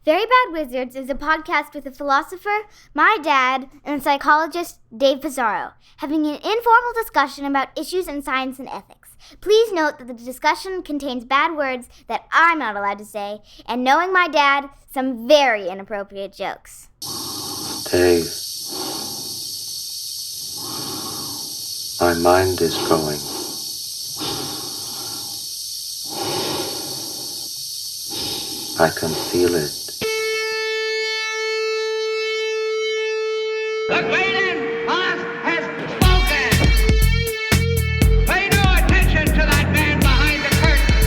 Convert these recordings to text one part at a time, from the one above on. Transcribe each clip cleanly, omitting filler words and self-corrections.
Very Bad Wizards is a podcast with a philosopher, my dad, and a psychologist, Dave Pizarro, having an informal discussion about issues in science and ethics. Please note that the discussion contains bad words that I'm not allowed to say, and knowing my dad, some very inappropriate jokes. Dave, my mind is going. I can feel it. The great boss has spoken. Pay no attention to that man behind the curtain.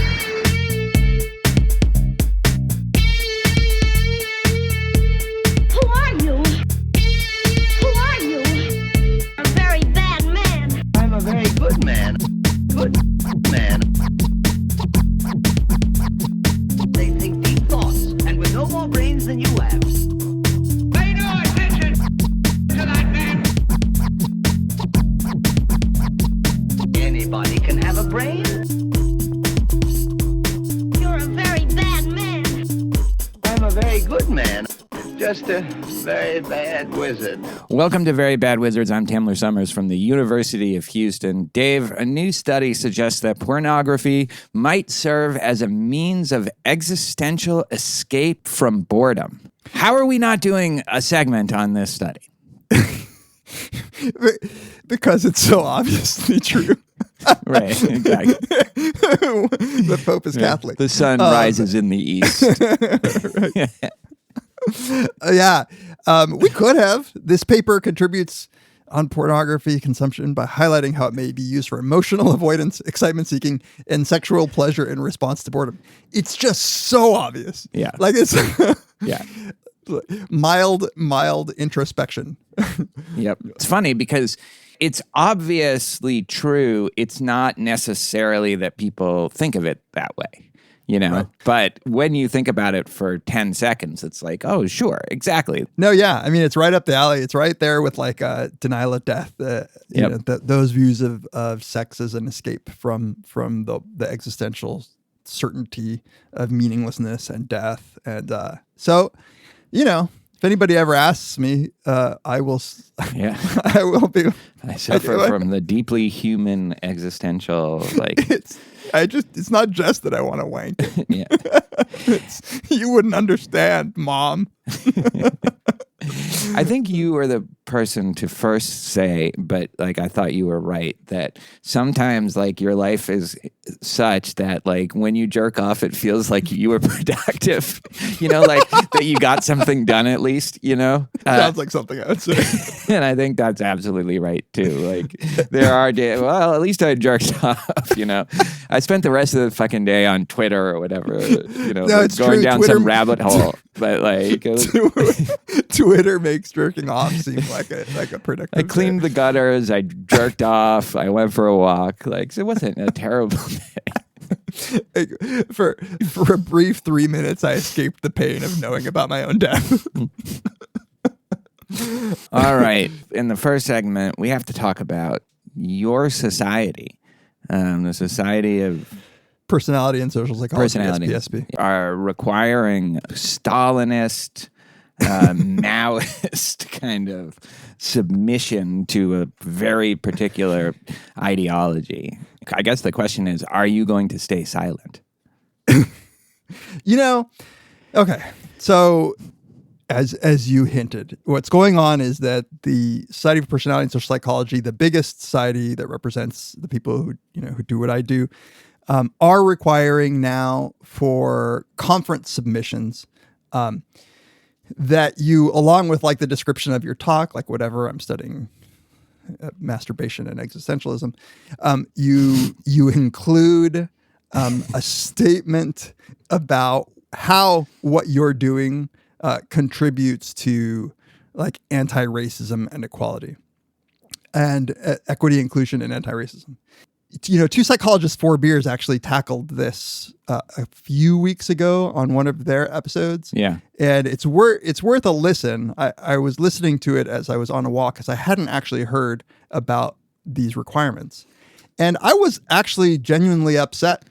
Who are you? Who are you? A very bad man. I'm a very good man. Good man. They think deep thoughts, and with no more brains than you have. Pay no attention to that man. Anybody can have a brain. You're a very bad man. I'm a very good man. Just a very bad wizard. Welcome to Very Bad Wizards. I'm Tamler Summers from the University of Houston. Dave, a new study suggests that pornography might serve as a means of existential escape from boredom. How are we not doing a segment on this study? Because it's so obviously true. Right, exactly. The Pope is Catholic. The sun rises in the east. Yeah. We could have. This paper contributes on pornography consumption by highlighting how it may be used for emotional avoidance, excitement seeking, and sexual pleasure in response to boredom. It's just so obvious. Yeah. Like it's Yeah. mild introspection. Yep. It's funny because it's obviously true. It's not necessarily that people think of it that way, you know? Right. But when you think about it for 10 seconds, it's like, oh, sure, exactly. No, yeah. I mean, it's right up the alley. It's right there with like denial of death. You know, those views of sex as an escape from the existential certainty of meaninglessness and death. And so, you know, if anybody ever asks me, I will. Yeah, I will be. I suffer from the deeply human existential, like. It's not just that I want to wank. Yeah. You wouldn't understand, Mom. I think you were the person to first say, but like I thought you were right, that sometimes like your life is such that like when you jerk off, it feels like you were productive, you know, like that you got something done at least, you know? Sounds like something I would say. And I think that's absolutely right too. Like there are days, well, at least I jerked off, you know? I spent the rest of the fucking day on Twitter or whatever, you know, No, it's going true. down Twitter, some rabbit hole, but like... Twitter makes jerking off seem like a productive. I cleaned the gutters. I jerked off. I went for a walk. Like, so it wasn't a terrible day. For a brief 3 minutes, I escaped the pain of knowing about my own death. All right. In the first segment, we have to talk about your society, the Society of Personality and Social Psychology, SPSP, are requiring Stalinist, Maoist kind of submission to a very particular ideology. I guess the question is, are you going to stay silent? You know, okay. So as you hinted, what's going on is that the Society of Personality and Social Psychology, the biggest society that represents the people who do what I do, are requiring now for conference submissions that you, along with like the description of your talk, like whatever I'm studying, masturbation and existentialism, you include a statement about how what you're doing contributes to like anti-racism and equality and equity, inclusion, and anti-racism. You know, Two Psychologists, Four Beers actually tackled this a few weeks ago on one of their episodes. Yeah. And it's worth a listen. I was listening to it as I was on a walk because I hadn't actually heard about these requirements. And I was actually genuinely upset.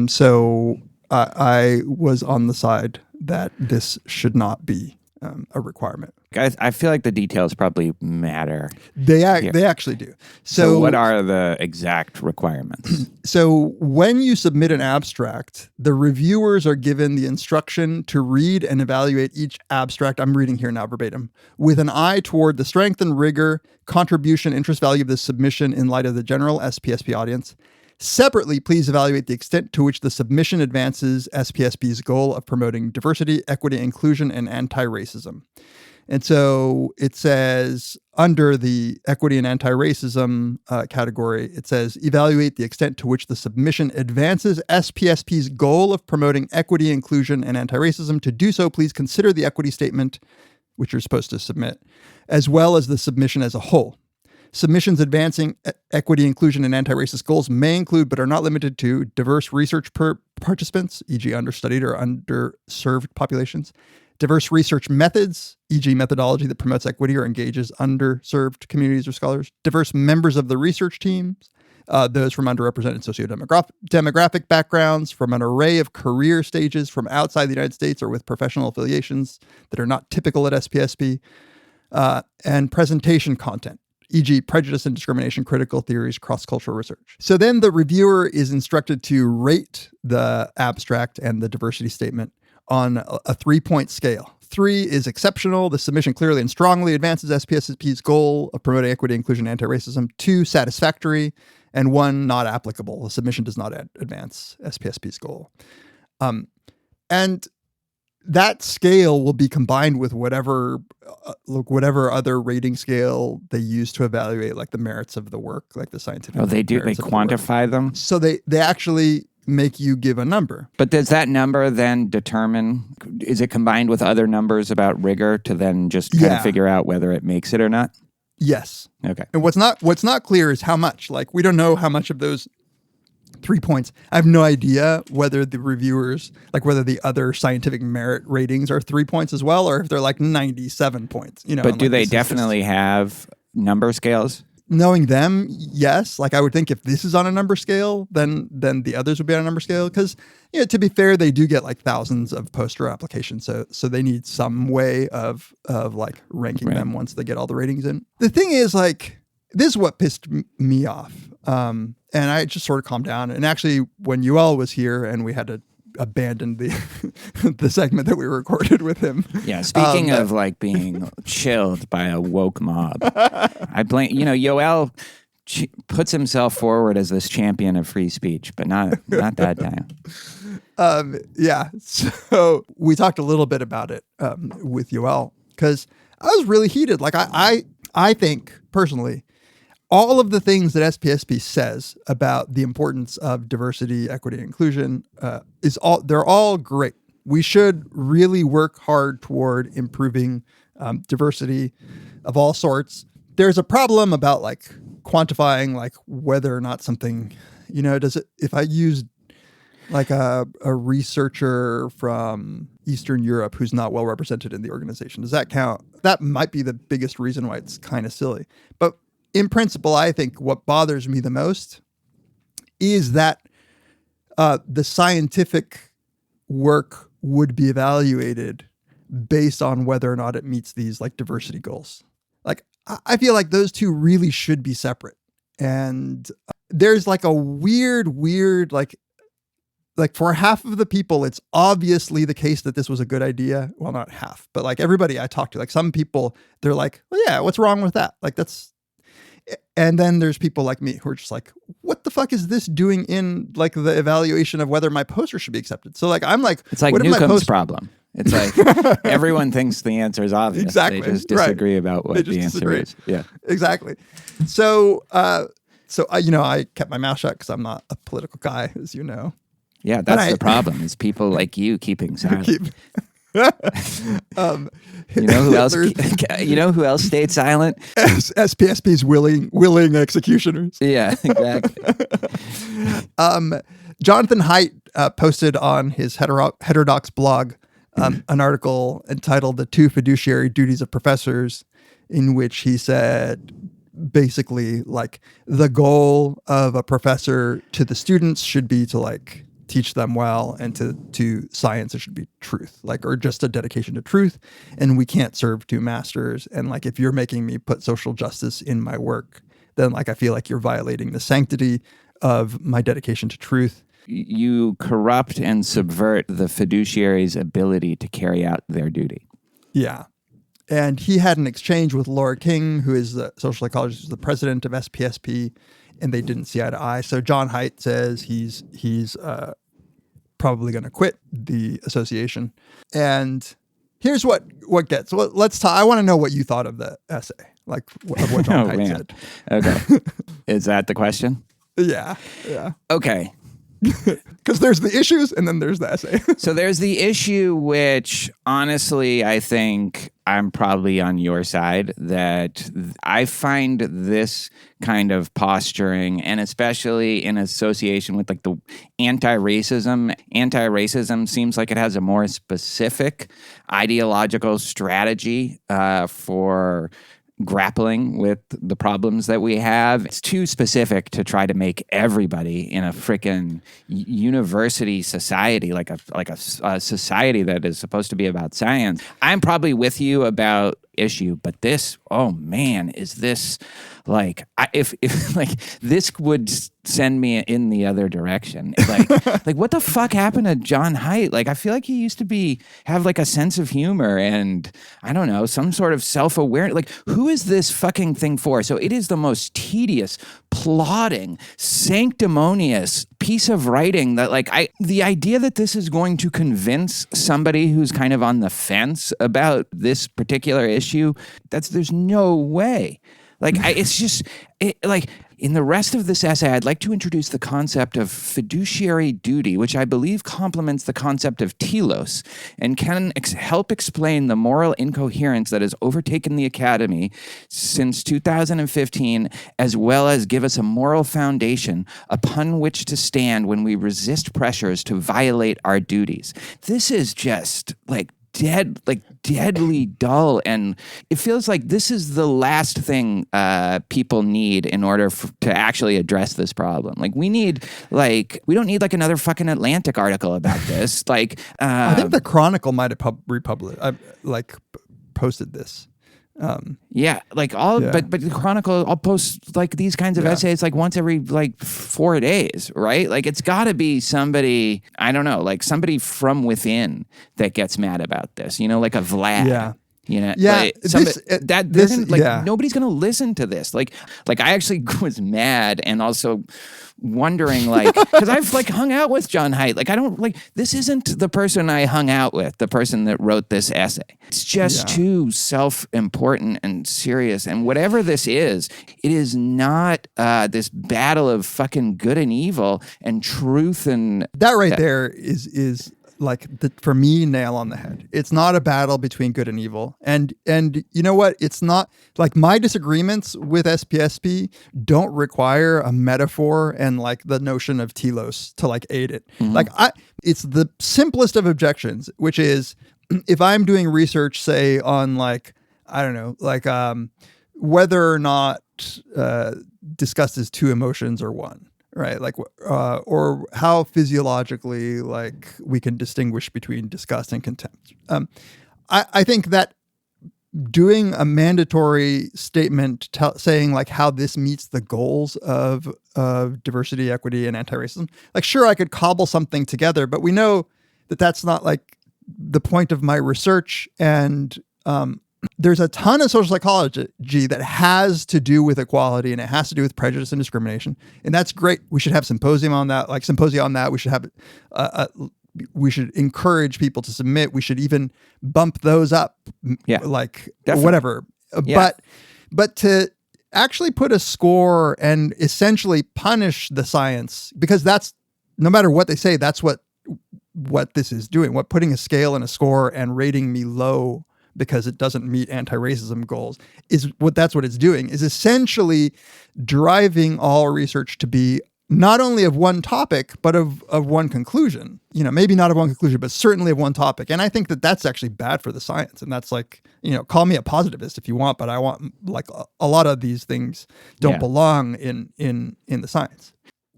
So I was on the side that this should not be a requirement. Guys, I feel like the details probably matter. They actually do. So what are the exact requirements? So when you submit an abstract, the reviewers are given the instruction to read and evaluate each abstract, I'm reading here now verbatim, with an eye toward the strength and rigor, contribution, interest value of the submission in light of the general SPSP audience. Separately, please evaluate the extent to which the submission advances SPSP's goal of promoting diversity, equity, inclusion, and anti-racism. And so it says under the equity and anti-racism category, it says evaluate the extent to which the submission advances SPSP's goal of promoting equity, inclusion, and anti-racism. To do so, please consider the equity statement, which you're supposed to submit, as well as the submission as a whole. Submissions advancing equity, inclusion, and anti-racist goals may include, but are not limited to, diverse research participants, e.g. understudied or underserved populations, diverse research methods, e.g. methodology that promotes equity or engages underserved communities or scholars, diverse members of the research teams, those from underrepresented socio-demographic backgrounds, from an array of career stages, from outside the United States or with professional affiliations that are not typical at SPSP, and presentation content, e.g. prejudice and discrimination, critical theories, cross-cultural research. So then the reviewer is instructed to rate the abstract and the diversity statement on a 3-point scale. 3 is exceptional. The submission clearly and strongly advances SPSP's goal of promoting equity, inclusion, and anti-racism. 2, satisfactory. And 1, not applicable. The submission does not advance SPSP's goal. And that scale will be combined with whatever other rating scale they use to evaluate like the merits of the work, like the scientific. Oh, they do. They quantify them. So they actually make you give a number. But does that number then determine? Is it combined with other numbers about rigor to then just kind of figure out whether it makes it or not? Yes. Okay. And what's not clear is how much. Like we don't know how much of those 3 points. I have no idea whether the reviewers, like whether the other scientific merit ratings are 3 points as well, or if they're like 97 points. You know. But do they definitely have number scales? Knowing them, yes. Like I would think if this is on a number scale, then the others would be on a number scale. Because to be fair, they do get like thousands of poster applications, so they need some way of like ranking them once they get all the ratings in. The thing is, like, this is what pissed me off. And I just sort of calmed down. And actually, when UL was here and we had to abandon the segment that we recorded with him. Yeah, speaking of like being chilled by a woke mob, I blame, Yoel puts himself forward as this champion of free speech, but not that time. Yeah, so we talked a little bit about it with Yoel because I was really heated. Like I think personally, all of the things that SPSP says about the importance of diversity, equity, and inclusion they're all great. We should really work hard toward improving diversity of all sorts. There's a problem about like quantifying like whether or not something, if I use like a researcher from Eastern Europe who's not well represented in the organization, does that count? That might be the biggest reason why it's kind of silly. But in principle, I think what bothers me the most is that the scientific work would be evaluated based on whether or not it meets these like diversity goals. Like, I feel like those two really should be separate. And there's like a weird, like for half of the people, it's obviously the case that this was a good idea. Well, not half, but like everybody I talked to, like some people, they're like, well, yeah, what's wrong with that? Like and then there's people like me who are just like, what the fuck is this doing in like the evaluation of whether my poster should be accepted? So like, I'm like, it's like Newcomb's problem. It's like everyone thinks the answer is obvious. Exactly. They just disagree about what the answer is. Yeah, exactly. So, I kept my mouth shut because I'm not a political guy, as you know. Yeah, that's the problem. Is people like you keeping silent. You know who else? You know who else stayed silent? SPSP's willing executioners. Yeah, exactly. Jonathan Haidt posted on his heterodox blog an article entitled "The Two Fiduciary Duties of Professors," in which he said basically like the goal of a professor to the students should be to like teach them well, and to science it should be truth, like, or just a dedication to truth. And we can't serve two masters. And like, if you're making me put social justice in my work, then like I feel like you're violating the sanctity of my dedication to truth. You corrupt and subvert the fiduciary's ability to carry out their duty. Yeah. And he had an exchange with Laura King, who is the social psychologist, who's the president of SPSP, and they didn't see eye to eye. So Jon Haidt says he's probably going to quit the association. And here's what gets. Well, let's talk. I want to know what you thought of the essay, like of what Jon Haidt said. Okay. Is that the question? Yeah. Okay. Because there's the issues and then there's the essay. So there's the issue, which honestly, I think I'm probably on your side, that I find this kind of posturing, and especially in association with like the anti-racism seems like it has a more specific ideological strategy for grappling with the problems that we have. It's too specific to try to make everybody in a freaking university society, like a society that is supposed to be about science. I'm probably with you about issue, but this, oh man, is this like, if like this would send me in the other direction. Like what the fuck happened to Jon Haidt? Like, I feel like he used to have like a sense of humor and I don't know, some sort of self-awareness. Like, who is this fucking thing for? So it is the most tedious, plodding, sanctimonious piece of writing that the idea that this is going to convince somebody who's kind of on the fence about this particular issue, there's no way. In the rest of this essay, I'd like to introduce the concept of fiduciary duty, which I believe complements the concept of telos and can help explain the moral incoherence that has overtaken the academy since 2015, as well as give us a moral foundation upon which to stand when we resist pressures to violate our duties. This is just deadly dull, and it feels like this is the last thing people need in order to actually address this problem. We don't need another fucking Atlantic article about this. I think the Chronicle might have posted this. But the Chronicle, I'll post these kinds of essays once every 4 days, right? It's got to be somebody, I don't know, somebody from within that gets mad about this, like a Vlad. Yeah. Nobody's gonna listen to this. I actually was mad and also wondering, because I've hung out with Jon Haidt. This isn't the person I hung out with, the person that wrote this essay. It's just too self-important and serious. And whatever this is, it is not this battle of fucking good and evil and truth and that right there is. For me, nail on the head. It's not a battle between good and evil. And you know what? It's not my disagreements with SPSP don't require a metaphor and the notion of telos to aid it. Mm-hmm. It's the simplest of objections, which is if I'm doing research, say on whether or not disgust is two emotions or one. Right, or how physiologically we can distinguish between disgust and contempt. I think that doing a mandatory statement saying how this meets the goals of diversity, equity, and anti-racism. Sure, I could cobble something together, but we know that that's not the point of my research. And there's a ton of social psychology that has to do with equality, and it has to do with prejudice and discrimination, and that's great. We should have symposia on that. We should have we should encourage people to submit. We should even bump those up. Definitely. Whatever. Yeah. But to actually put a score and essentially punish the science, because that's, no matter what they say, that's what this is doing. What putting a scale and a score and rating me low because it doesn't meet anti-racism goals that's what it's doing, is essentially driving all research to be not only of one topic, but of one conclusion. Maybe not of one conclusion, but certainly of one topic. And I think that that's actually bad for the science. And that's call me a positivist if you want, but I want a lot of these things don't belong in the science.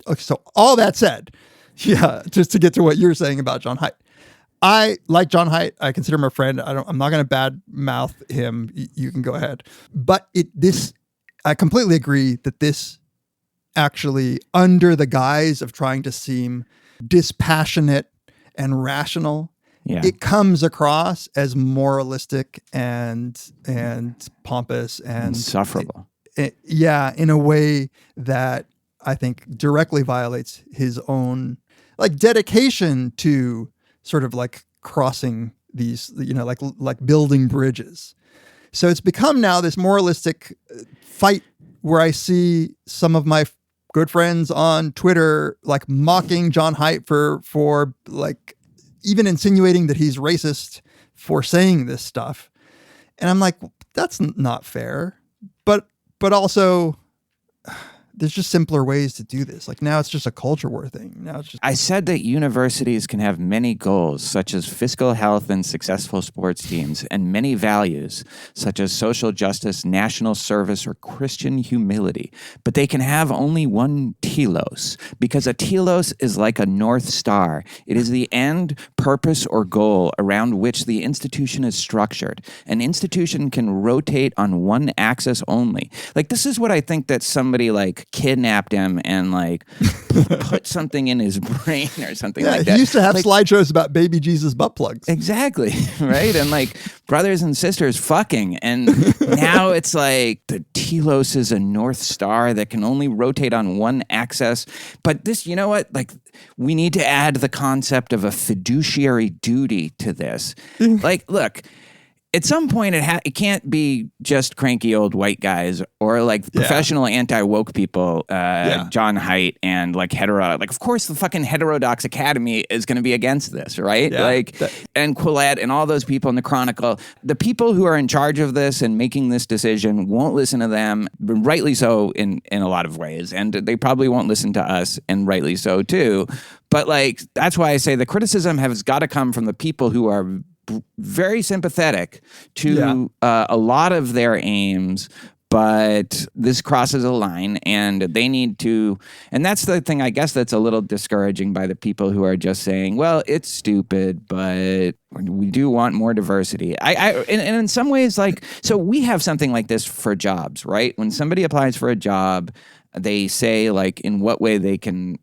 Okay, so all that said, Yeah, just to get to what you're saying about Jon Haidt. I like Jon Haidt. I consider him a friend. I'm not going to bad mouth him. You can go ahead. But I completely agree that this actually, under the guise of trying to seem dispassionate and rational, it comes across as moralistic and pompous and insufferable. In a way that I think directly violates his own like dedication to sort of like crossing these, like building bridges. So it's become now this moralistic fight where I see some of my good friends on Twitter like mocking Jon Haidt for like even insinuating that he's racist for saying this stuff. And I'm like, that's not fair. But also there's just simpler ways to do this. Like now it's just a culture war thing. Now it's just. I said that universities can have many goals, such as fiscal health and successful sports teams, and many values, such as social justice, national service, or Christian humility. But they can have only one telos, because a telos is like a North Star. It is the end, purpose, or goal around which the institution is structured. An institution can rotate on one axis only. Like, this is what I think that somebody like kidnapped him and like put something in his brain or something like that. He used to have like, slideshows about baby Jesus butt plugs. Exactly, right? And like brothers and sisters fucking. And now it's like the telos is a North Star that can only rotate on one axis. But this, you know what? Like, we need to add the concept of a fiduciary duty to this. Like, look, at some point, it can't be just cranky old white guys or like professional anti-woke people, Jon Haidt and like Like, of course, the fucking Heterodox Academy is going to be against this, right? Yeah. And Quillette and all those people in the Chronicle. The people who are in charge of this and making this decision won't listen to them, rightly so in a lot of ways. And they probably won't listen to us, and rightly so too. But like, that's why I say the criticism has got to come from the people who are very sympathetic to a lot of their aims, but this crosses a line and they need to, and that's the thing, I guess, that's a little discouraging by the people who are just saying, well, it's stupid, but we do want more diversity. And in some ways, like, so we have something like this for jobs, right? When somebody applies for a job, they say like in what way they can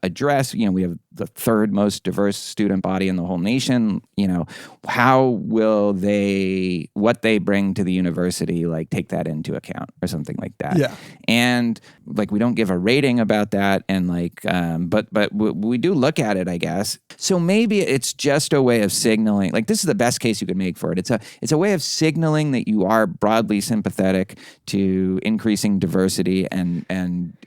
address, we have the third most diverse student body in the whole nation. How will what they bring to the university, like take that into account or something like that? Yeah. And like, we don't give a rating about that. And like, but we do look at it, I guess. So maybe it's just a way of signaling, like, this is the best case you could make for it. It's a way of signaling that you are broadly sympathetic to increasing diversity and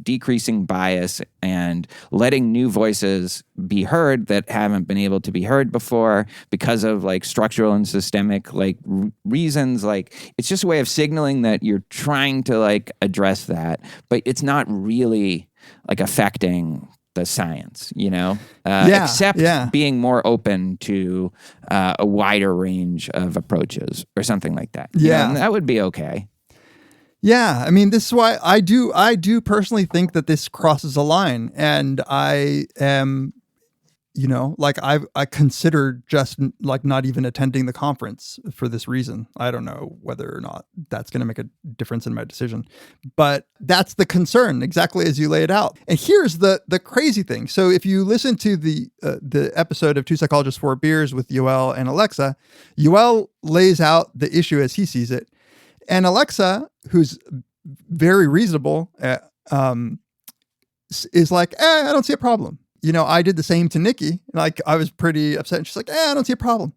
decreasing bias and letting new voices be heard that haven't been able to be heard before because of like structural and systemic like reasons. Like, it's just a way of signaling that you're trying to like address that, but it's not really like affecting the science, except being more open to a wider range of approaches or something like that. And that would be okay. Yeah, I mean, this is why I do personally think that this crosses a line, and I am, I consider just like not even attending the conference for this reason. I don't know whether or not that's going to make a difference in my decision, but that's the concern, exactly as you lay it out. And here's the crazy thing. So if you listen to the episode of Two Psychologists, Four Beers with Yoel and Alexa, Yoel lays out the issue as he sees it. And Alexa, who's very reasonable, is like, I don't see a problem. I did the same to Nikki. Like, I was pretty upset. And she's like, I don't see a problem.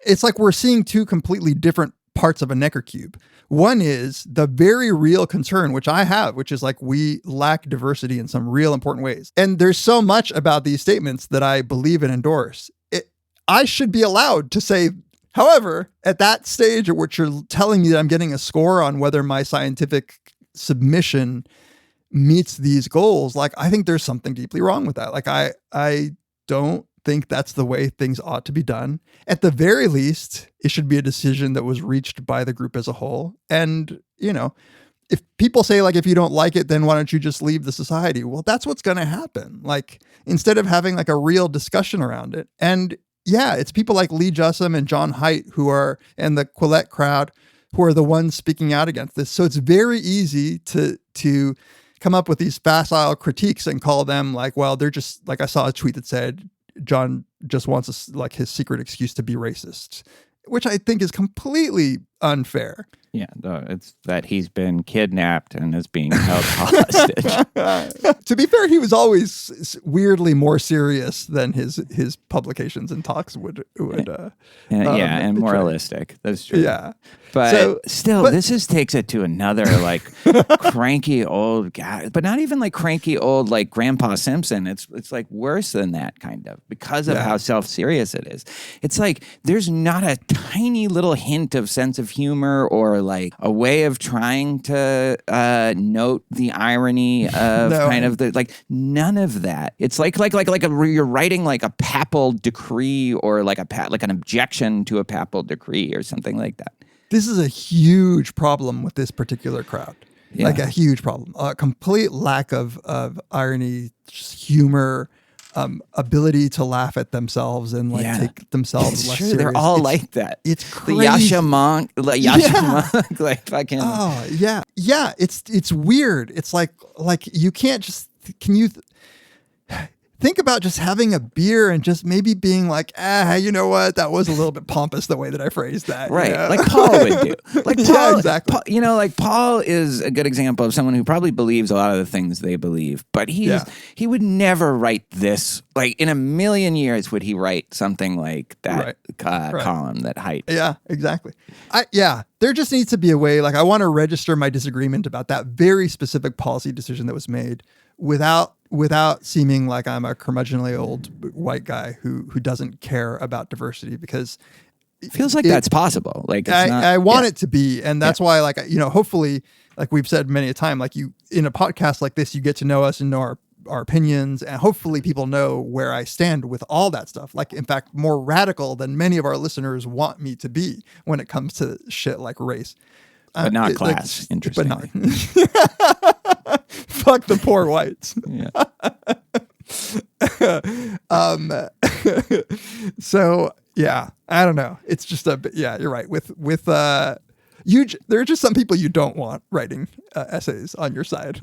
It's like we're seeing two completely different parts of a Necker cube. One is the very real concern, which I have, which is like we lack diversity in some real important ways. And there's so much about these statements that I believe and endorse. I should be allowed to say, however, at that stage at which you're telling me that I'm getting a score on whether my scientific submission meets these goals, like, I think there's something deeply wrong with that. Like, I don't think that's the way things ought to be done. At the very least, it should be a decision that was reached by the group as a whole. And, if people say like, if you don't like it, then why don't you just leave the society? Well, that's what's going to happen. Like, instead of having like a real discussion around it. And yeah, it's people like Lee Jussum and Jon Haidt and the Quillette crowd who are the ones speaking out against this. So it's very easy to come up with these facile critiques and call them like, well, they're just like, I saw a tweet that said John just wants like his secret excuse to be racist, which I think is completely unfair. Yeah, it's that he's been kidnapped and is being held hostage. To be fair, he was always weirdly more serious than his publications and talks would and moralistic. That's true. Yeah. But this takes it to another like cranky old guy, but not even like cranky old like Grandpa Simpson. It's like worse than that kind of, because of how self-serious it is. It's like there's not a tiny little hint of sense of humor or like a way of trying to note the irony of kind of the like none of that. It's like you're writing like a papal decree or like an objection to a papal decree or something like that. This is a huge problem with this particular crowd. Yeah. Like a huge problem. A complete lack of irony, just humor, ability to laugh at themselves and like take themselves less serious. They're all like that. It's crazy. The Yasha monk, like fucking. Oh yeah, yeah. It's weird. It's like you can't just. Can you think about just having a beer and just maybe being like, you know what? That was a little bit pompous the way that I phrased that. Right. You know? Like Paul would do. Like Paul, yeah, exactly. Paul is a good example of someone who probably believes a lot of the things they believe, but he would never write this. Like in a million years would he write something like that column that Haidt. Yeah, exactly. There just needs to be a way. Like I want to register my disagreement about that very specific policy decision that was made without seeming like I'm a curmudgeonly old white guy who doesn't care about diversity, because it feels like that's possible. Like I want it to be, and that's why, like, you know, hopefully, like we've said many a time, like you in a podcast like this, you get to know us and know our opinions, and hopefully people know where I stand with all that stuff. Like, in fact, more radical than many of our listeners want me to be when it comes to shit like race. But not class, interesting. But not. Fuck the poor whites. Yeah. So yeah, I don't know. It's just you're right. With there are just some people you don't want writing essays on your side.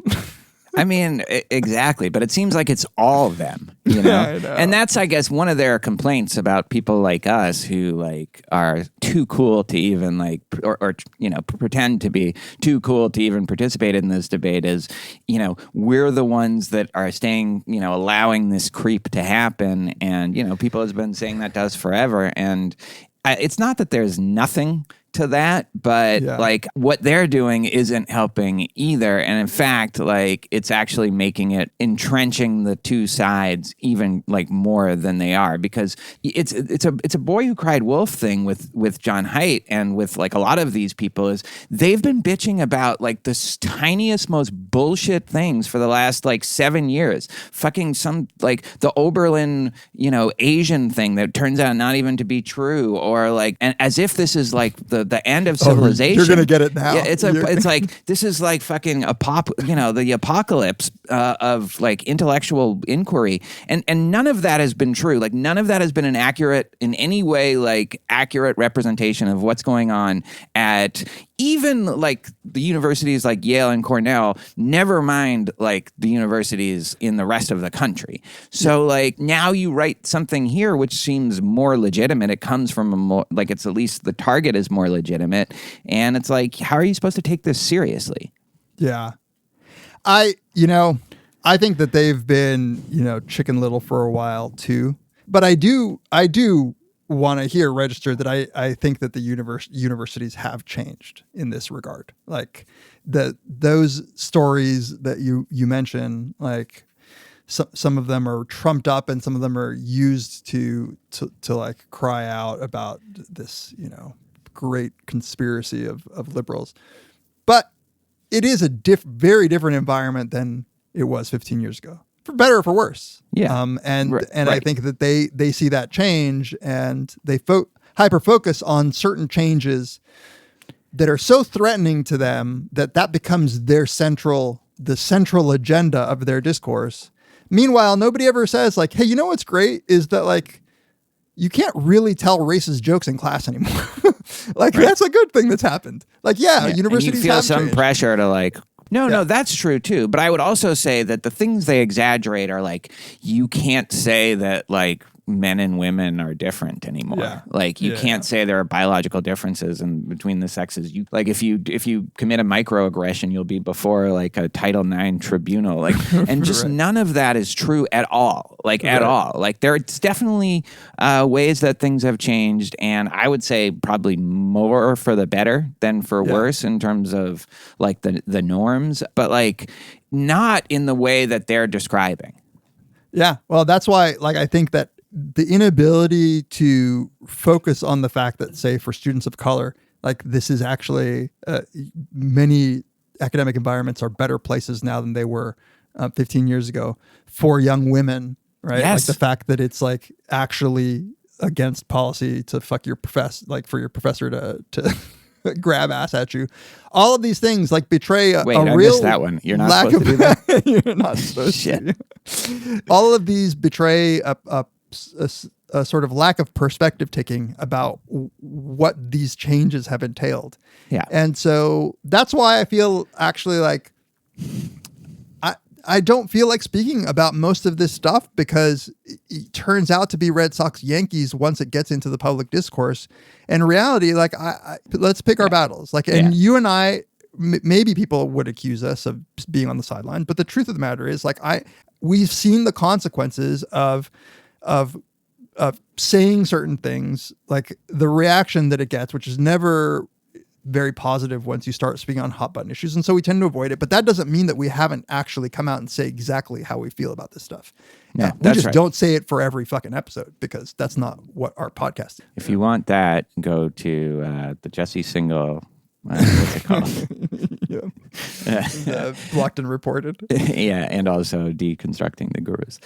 I mean, exactly. But it seems like it's all of them, you know? I know. And that's, I guess, one of their complaints about people like us who like are too cool to even like, or you know, pretend to be too cool to even participate in this debate is, you know, we're the ones that are staying, you know, allowing this creep to happen. And, you know, people have been saying that to us forever. And it's not that there's nothing to that, but like what they're doing isn't helping either. And in fact, like it's actually making it entrenching the two sides even like more than they are, because it's a boy who cried wolf thing with Jon Haidt and with like a lot of these people is they've been bitching about like the tiniest, most bullshit things for the last like 7 years. Fucking some like the Oberlin, you know, Asian thing that turns out not even to be true, or like, and as if this is like the end of civilization. You're gonna get it now. Yeah, it's like this is like fucking the apocalypse of like intellectual inquiry, and none of that has been true. Like none of that has been an accurate in any way, like accurate representation of what's going on at even like the universities like Yale and Cornell, never mind like the universities in the rest of the country. So like now you write something here which seems more legitimate. It comes from a more, like it's at least the target is more legitimate. And it's like, how are you supposed to take this seriously? Yeah. I think that they've been, you know, Chicken Little for a while too. But I do want to hear registered that I think that the universities have changed in this regard. Like those stories that you mentioned, like some of them are trumped up and some of them are used to like cry out about this, you know, great conspiracy of liberals. But it is a very different environment than it was 15 years ago. For better or for worse. Yeah. And right. I think that they see that change and they hyper focus on certain changes that are so threatening to them that becomes the central agenda of their discourse. Meanwhile, nobody ever says like, hey, you know what's great is that like, you can't really tell racist jokes in class anymore. Like that's a good thing that's happened. Like, universities and you feel have some changed. pressure to like, no, that's true too. But I would also say that the things they exaggerate are like, you can't say that like men and women are different anymore. Yeah. Like you can't say there are biological differences between the sexes. You like if you commit a microaggression, you'll be before like a Title IX tribunal. Like and just none of that is true at all. Like at all. Like there's definitely ways that things have changed, and I would say probably more for the better than for worse in terms of like the norms, but like not in the way that they're describing. Yeah. Well, that's why like I think that the inability to focus on the fact that, say, for students of color, like this is actually many academic environments are better places now than they were 15 years ago for young women, right? Yes. Like the fact that it's like actually against policy to fuck your like for your professor to grab ass at you. All of these things like betray a I real missed that one. You're not lack supposed to do that? You're not supposed Shit. to. All of these betray a sort of lack of perspective taking about what these changes have entailed. Yeah. And so that's why I feel actually like I don't feel like speaking about most of this stuff because it turns out to be Red Sox Yankees once it gets into the public discourse. In reality, like let's pick our battles. Like, and you and I, maybe people would accuse us of being on the sideline, but the truth of the matter is like we've seen the consequences of saying certain things, like the reaction that it gets, which is never very positive once you start speaking on hot button issues. And so we tend to avoid it, but that doesn't mean that we haven't actually come out and say exactly how we feel about this stuff. Yeah, we just don't say it for every fucking episode because that's not what our podcast is. If you want that, go to the Jesse Single. What's it called? Blocked and reported. Yeah, and also deconstructing the gurus.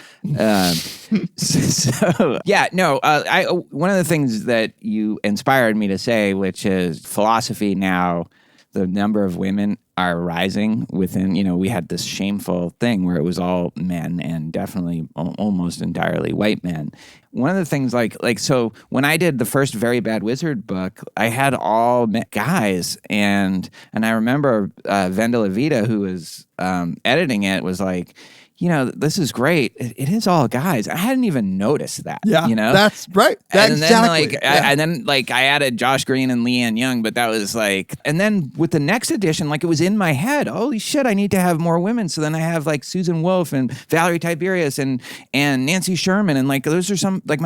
One of the things that you inspired me to say, which is philosophy now, the number of women are rising within, we had this shameful thing where it was all men and definitely almost entirely white men. One of the things so when I did the first Very Bad Wizard book, I had all guys and I remember Vendela Vita, who was editing it, was like, this is great. It is all guys. I hadn't even noticed that. Yeah, that's right. And then I added Josh Green and Leanne Young, but that was and then with the next edition, it was in my head. Holy shit, I need to have more women. So then I have Susan Wolf and Valerie Tiberius and Nancy Sherman, and those are some of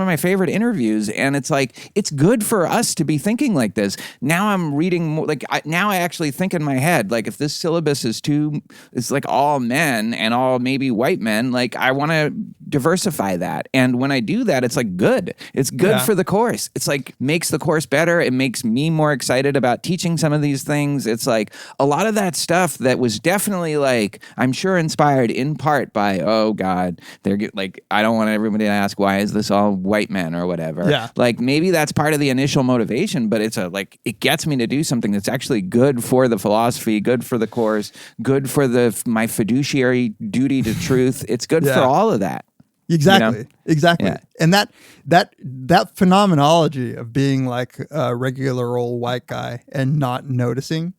my favorite interviews. And it's it's good for us to be thinking like this. Now I'm reading more. Now I actually think in my head, if this syllabus is all men and all maybe white men, I want to diversify that. And when I do that, it's good. It's good for the course. It's makes the course better. It makes me more excited about teaching some of these things. It's a lot of that stuff that was definitely I'm sure inspired in part by, oh God, they're I don't want everybody to ask, why is this all white men or whatever? Yeah. Maybe that's part of the initial motivation, but it's it gets me to do something that's actually good for the philosophy, good for the course, good for my fiduciary duty to truth. It's good for all of that. Exactly. Exactly. Yeah. And that phenomenology of being a regular old white guy and not noticing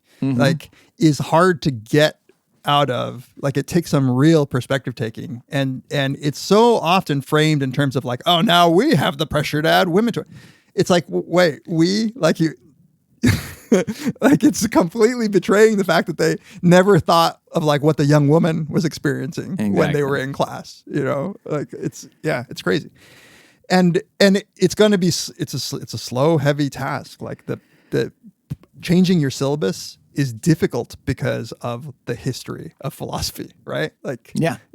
is hard to get out of. It takes some real perspective taking, and it's so often framed in terms of oh, now we have the pressure to add women to it. It's wait, we you it's completely betraying the fact that they never thought of what the young woman was experiencing when they were in class. It's crazy, and it's going to be it's a slow, heavy task. The changing your syllabus is difficult because of the history of philosophy, right?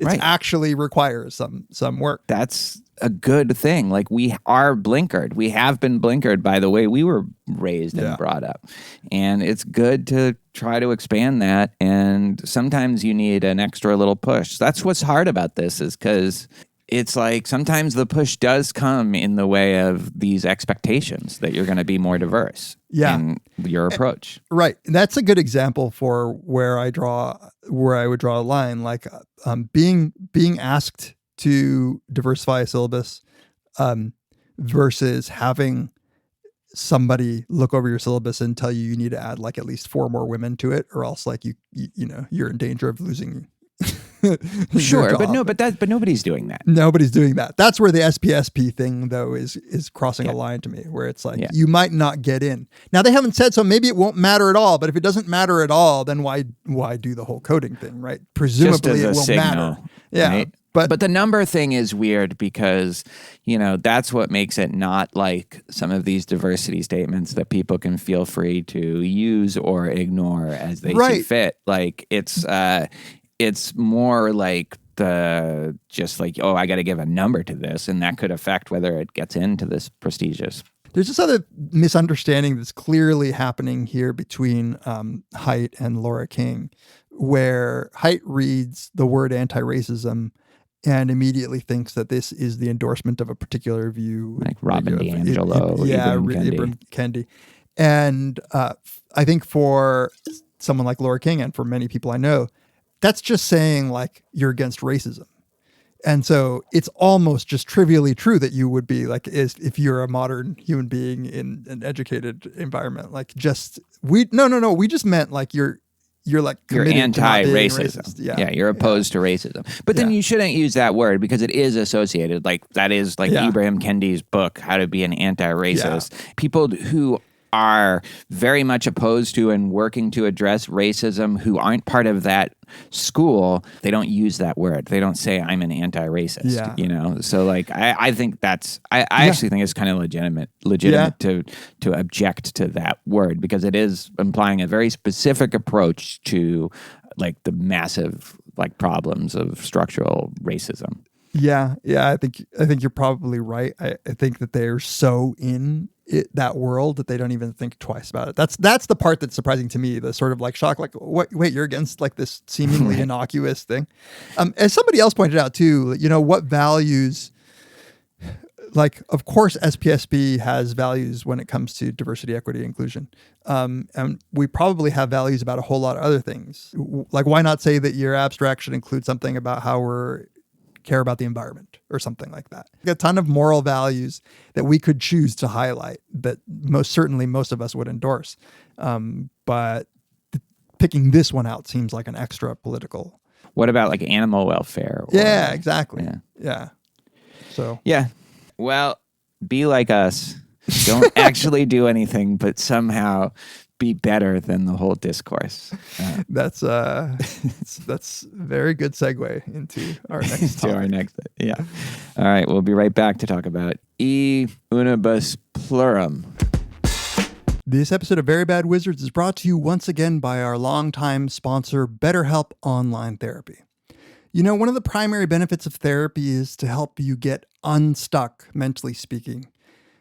Actually requires some work. That's a good thing. We are blinkered. We have been blinkered by the way we were raised and brought up. And it's good to try to expand that. And sometimes you need an extra little push. That's what's hard about this, is because it's like sometimes the push does come in the way of these expectations that you're going to be more diverse in your approach. Right. And that's a good example for where I would draw a line, like being asked to diversify a syllabus versus having somebody look over your syllabus and tell you need to add like at least 4 more women to it, or else like you're in danger of losing. Sure, but nobody's doing that. Nobody's doing that. That's where the SPSP thing though is crossing a line to me, where it's like you might not get in. Now they haven't said so. Maybe it won't matter at all. But if it doesn't matter at all, then why do the whole coding thing, right? Presumably it won't matter. Yeah. Right? But the number thing is weird because, that's what makes it not like some of these diversity statements that people can feel free to use or ignore as they see fit. Like it's more like I got to give a number to this, and that could affect whether it gets into this prestigious. There's this other misunderstanding that's clearly happening here between Haidt and Laura King, where Haidt reads the word anti-racism and immediately thinks that this is the endorsement of a particular view. Like Robin DiAngelo. Ibram Kendi. And I think for someone like Laura King and for many people I know, that's just saying like you're against racism. And so it's almost just trivially true that you would be like, if you're a modern human being in an educated environment, like we just meant like you're like you're anti-racism. Yeah, you're opposed to racism. But then you shouldn't use that word because it is associated. Like that is like Ibram Kendi's book, How to Be an Anti-Racist. Yeah. People who are very much opposed to and working to address racism who aren't part of that school, they don't use that word. They don't say I'm an anti-racist, So like, I think that's, I actually think it's kind of legitimate to object to that word because it is implying a very specific approach to like the massive like problems of structural racism. Yeah. I think you're probably right. I think that they're so in that world that they don't even think twice about it. That's the part that's surprising to me. The sort of like shock, like wait, you're against like this seemingly innocuous thing. As somebody else pointed out too, what values? Like, of course, SPSP has values when it comes to diversity, equity, inclusion. And we probably have values about a whole lot of other things. Like, why not say that your abstract should include something about how we're care about the environment or something like that. A ton of moral values that we could choose to highlight that most of us would endorse. But picking this one out seems like an extra political. What about like animal welfare? Yeah, exactly. Yeah. So. Yeah. Well, be like us. Don't actually do anything, but somehow be better than the whole discourse. That's very good segue into our next topic. Yeah. All right, we'll be right back to talk about Unibus Pluram. This episode of Very Bad Wizards is brought to you once again by our longtime sponsor, BetterHelp Online Therapy. One of the primary benefits of therapy is to help you get unstuck, mentally speaking.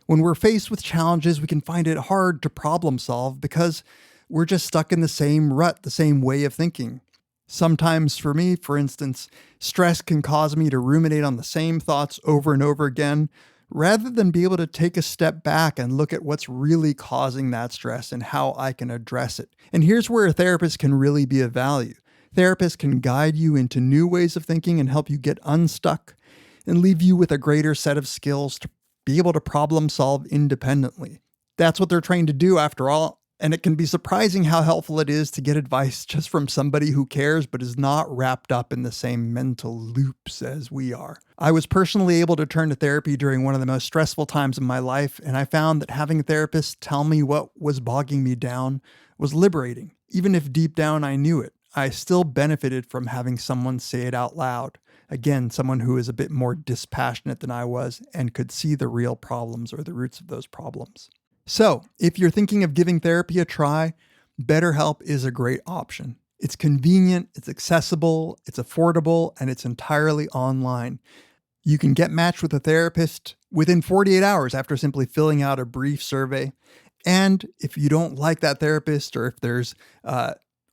When we're faced with challenges, we can find it hard to problem solve because we're just stuck in the same rut, the same way of thinking. Sometimes for me, for instance, stress can cause me to ruminate on the same thoughts over and over again, rather than be able to take a step back and look at what's really causing that stress and how I can address it. And here's where a therapist can really be of value. Therapists can guide you into new ways of thinking and help you get unstuck and leave you with a greater set of skills to be able to problem solve independently. That's what they're trained to do after all. And it can be surprising how helpful it is to get advice just from somebody who cares but is not wrapped up in the same mental loops as we are. I was personally able to turn to therapy during one of the most stressful times in my life, and I found that having a therapist tell me what was bogging me down was liberating. Even if deep down I knew it, I still benefited from having someone say it out loud. Again, someone who is a bit more dispassionate than I was and could see the real problems or the roots of those problems. So, if you're thinking of giving therapy a try, BetterHelp is a great option. It's convenient, it's accessible, it's affordable, and it's entirely online. You can get matched with a therapist within 48 hours after simply filling out a brief survey. And if you don't like that therapist, or if there's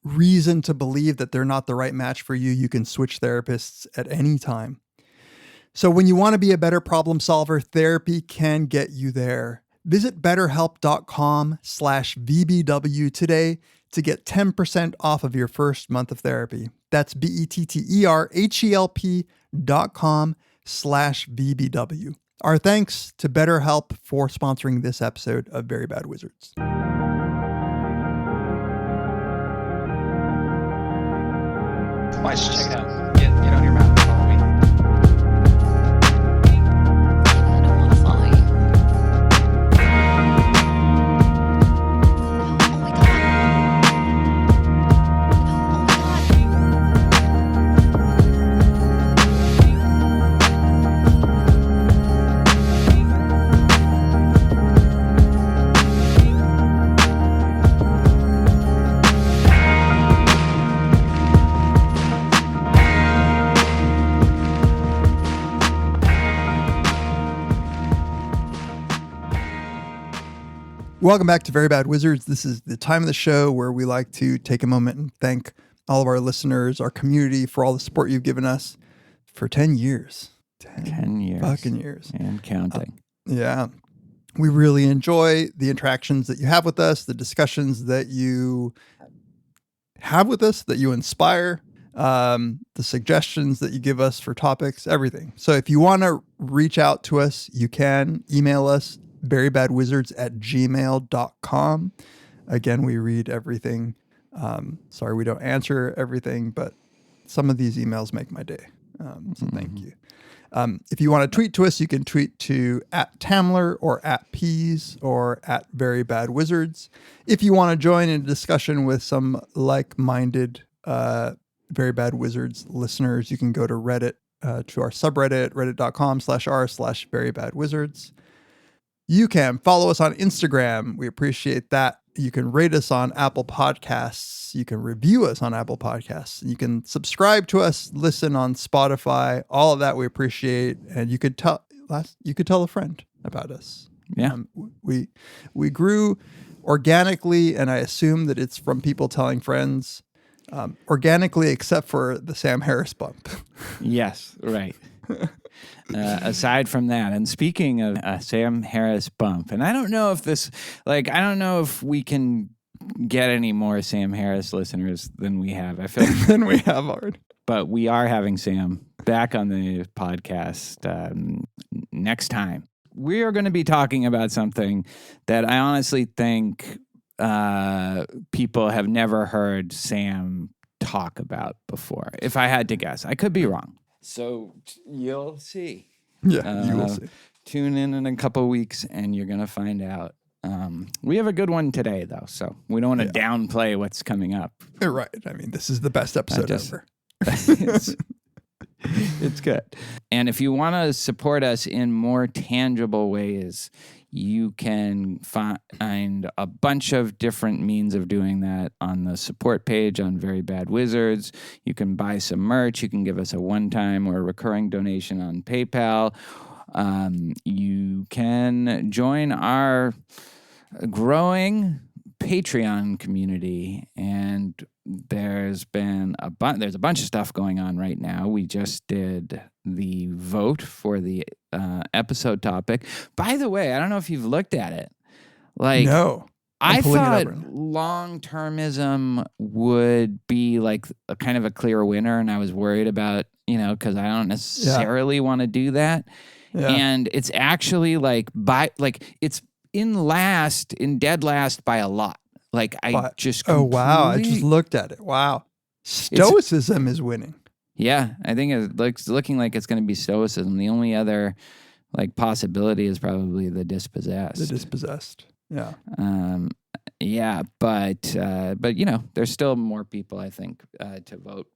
reason to believe that they're not the right match for you, you can switch therapists at any time. So when you want to be a better problem solver, therapy can get you there. Visit betterhelp.com/VBW today to get 10% off of your first month of therapy. That's BetterHelp.com/VBW. Our thanks to BetterHelp for sponsoring this episode of Very Bad Wizards. Why don't you check it out? Get on your mountain. Follow me. I don't want to follow you. Oh my God. Welcome back to Very Bad Wizards. This is the time of the show where we like to take a moment and thank all of our listeners, our community, for all the support you've given us for 10 years. 10 years. Fucking years. And counting. Yeah. We really enjoy the interactions that you have with us, the discussions that you have with us, that you inspire, the suggestions that you give us for topics, everything. So if you want to reach out to us, you can email us, verybadwizards@gmail.com. Again, we read everything. Sorry, we don't answer everything, but some of these emails make my day. So thank you. If you want to tweet to us, you can tweet to @Tamler or @Peas or @VeryBadWizards. If you want to join in a discussion with some like-minded Very Bad Wizards listeners, you can go to Reddit, to our subreddit, reddit.com/r/verybadwizards. You can follow us on Instagram. We appreciate that. You can rate us on Apple Podcasts. You can review us on Apple Podcasts. You can subscribe to us, listen on Spotify. All of that we appreciate. And you could tell a friend about us. Yeah. We grew organically, and I assume that it's from people telling friends. Organically, except for the Sam Harris bump. Yes, right. Aside from that, and speaking of Sam Harris bump, and I don't know if we can get any more Sam Harris listeners than we have. I feel Than we have already. But we are having Sam back on the podcast next time. We are going to be talking about something that I honestly think people have never heard Sam talk about before. If I had to guess, I could be wrong. So you'll see. Yeah, you will see. Tune in a couple weeks, and you're going to find out. We have a good one today, though, so we don't want to downplay what's coming up. Right. I mean, this is the best episode ever. It's good. And if you want to support us in more tangible ways, you can find a bunch of different means of doing that on the support page on Very Bad Wizards. You can buy some merch. You can give us a one-time or recurring donation on PayPal. You can join our growing Patreon community, and there's a bunch of stuff going on right now. We just did the vote for the episode topic. By the way, I don't know if you've looked at it. No. I thought long-termism would be like a kind of a clear winner, and I was worried about, because I don't necessarily want to do that. Yeah. And it's actually it's in dead last by a lot. I just oh wow, I just looked at it. Wow, Stoicism is winning. Yeah, I think it's looking like it's going to be Stoicism. The only other possibility is probably the dispossessed. The dispossessed. Yeah. Yeah, but there's still more people I think to vote.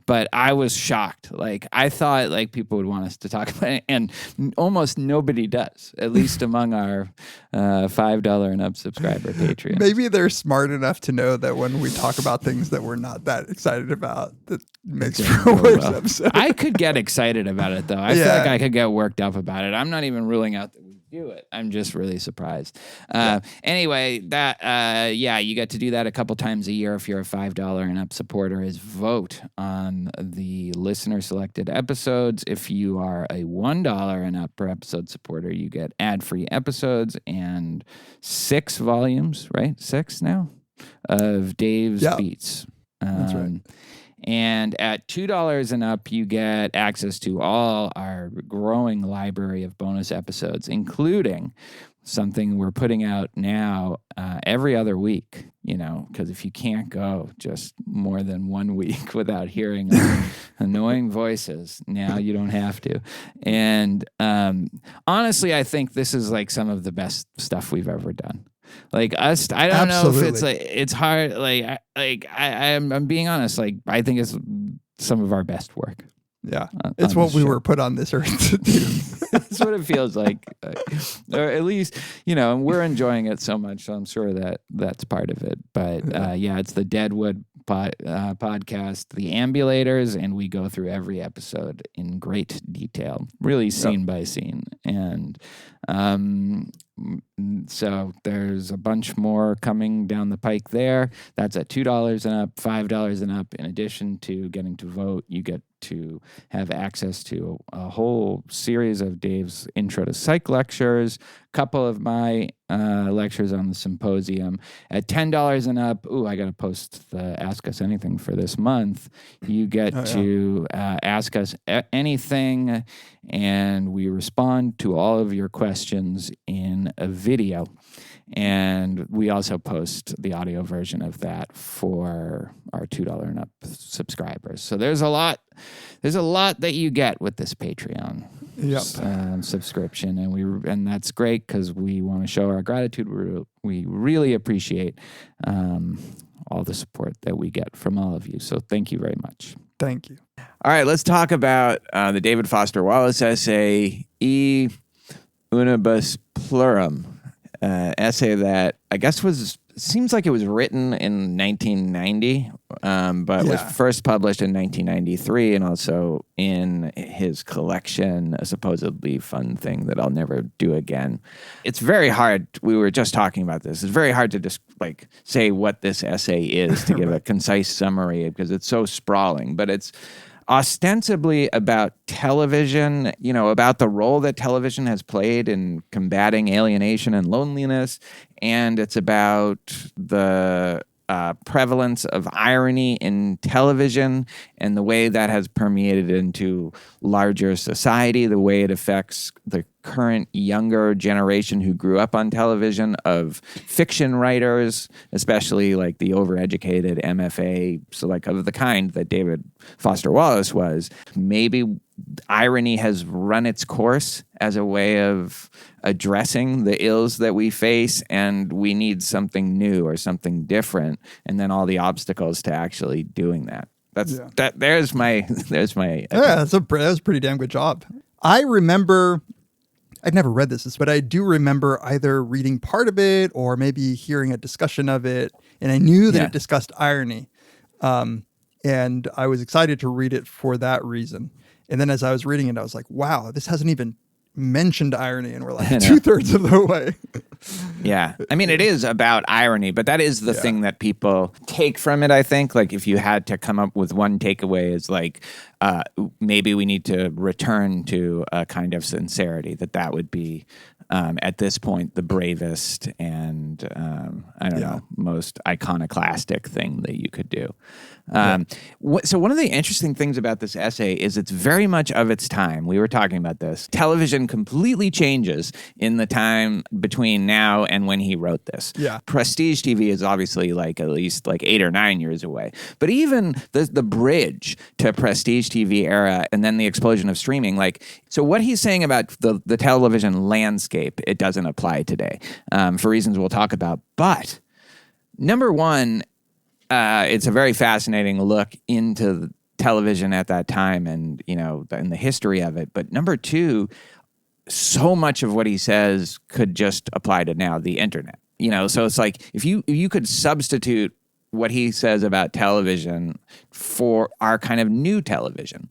But I was shocked. I thought people would want us to talk about it, and almost nobody does. At least among our $5 and up subscriber Patreons. Maybe they're smart enough to know that when we talk about things that we're not that excited about, that makes for a worse episode. I could get excited about it though. I feel like I could get worked up about it. I'm not even ruling out that we do it. I'm just really surprised. Anyway, that you get to do that a couple times a year if you're a $5 and up supporter, is vote on the listener selected episodes. If you are a $1 and up per episode supporter, you get ad-free episodes and 6 volumes, right? 6 now of Dave's Beats. That's right. And at $2 and up, you get access to all our growing library of bonus episodes, including something we're putting out now every other week, because if you can't go just more than 1 week without hearing our annoying voices, now you don't have to. And honestly, I think this is like some of the best stuff we've ever done. Like us, I don't know if it's like, it's hard. I'm being honest. Like, I think it's some of our best work. Yeah. It's what we were put on this earth to do. That's what it feels like. Or at least, and we're enjoying it so much. So I'm sure that's part of it. But it's the Deadwood podcast, The Ambulators, and we go through every episode in great detail, really scene by scene. And so there's a bunch more coming down the pike there. That's at $2 and up, $5 and up. In addition to getting to vote, you get to have access to a whole series of Dave's Intro to Psych lectures, a couple of my lectures on the symposium. At $10 and up, I got to post the Ask Us Anything for this month. You get to ask us anything, and we respond to all of your questions in a video. And we also post the audio version of that for our $2 and up subscribers. So there's a lot that you get with this Patreon subscription, and that's great because we want to show our gratitude. We really appreciate all the support that we get from all of you. So thank you very much. Thank you. All right, let's talk about the David Foster Wallace essay, Unibus Pluram. Essay that I guess seems like it was written in 1990, but was first published in 1993, and also in his collection, a supposedly fun thing that I'll never do again. It's very hard. We were just talking about this. It's very hard to just say what this essay is to give a concise summary because it's so sprawling, but it's ostensibly about television, about the role that television has played in combating alienation and loneliness. And it's about the prevalence of irony in television and the way that has permeated into larger society, the way it affects the current younger generation who grew up on television of fiction writers, especially like the overeducated MFA, so like of the kind that David Foster Wallace was. Maybe irony has run its course as a way of addressing the ills that we face, and we need something new or something different, and then all the obstacles to actually doing that. There's my that was a pretty damn good job. I remember, I'd never read this, but I do remember either reading part of it or maybe hearing a discussion of it, and I knew that it discussed irony, and I was excited to read it for that reason. And then as I was reading it, I was like, wow, this hasn't even mentioned irony, and we're like 2/3 of the way. Yeah. I mean, it is about irony, but that is the thing that people take from it, I think. Like, if you had to come up with one takeaway, is like, maybe we need to return to a kind of sincerity, that would be, at this point, the bravest and, I don't know, most iconoclastic thing that you could do. So one of the interesting things about this essay is it's very much of its time. We were talking about this. Television completely changes in the time between now and when he wrote this. Yeah. Prestige TV is obviously at least 8 or 9 years away. But even the bridge to Prestige TV era and then the explosion of streaming, so what he's saying about the television landscape, it doesn't apply today for reasons we'll talk about. But number one, it's a very fascinating look into television at that time and, in the history of it. But number two, so much of what he says could just apply to now, the internet. So it's like if you could substitute what he says about television for our kind of new television,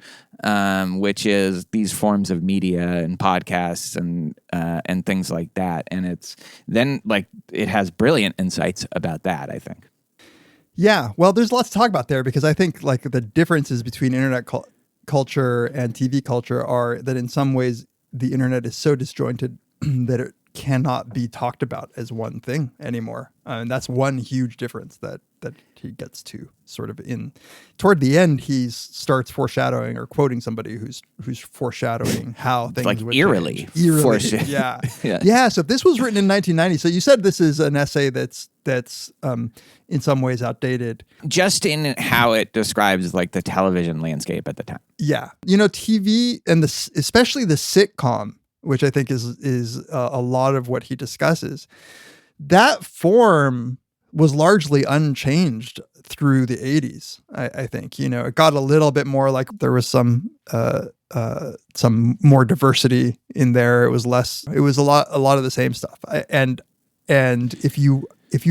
which is these forms of media and podcasts and things like that. And it's then like it has brilliant insights about that, I think. Yeah, well, there's lots to talk about there because I think like the differences between internet culture and TV culture are that in some ways the internet is so disjointed that it cannot be talked about as one thing anymore. And that's one huge difference that he gets to sort of in toward the end. He starts foreshadowing or quoting somebody who's foreshadowing how things like would eerily. change. Yeah. Yeah. So this was written in 1990. So you said this is an essay that's in some ways outdated. Just in how it describes like the television landscape at the time. Yeah. You know, TV and especially the sitcom, which I think is a lot of what he discusses, that form was largely unchanged through the 80s. I think, you know, it got a little bit more like there was some more diversity in there. It was a lot of the same stuff. And if you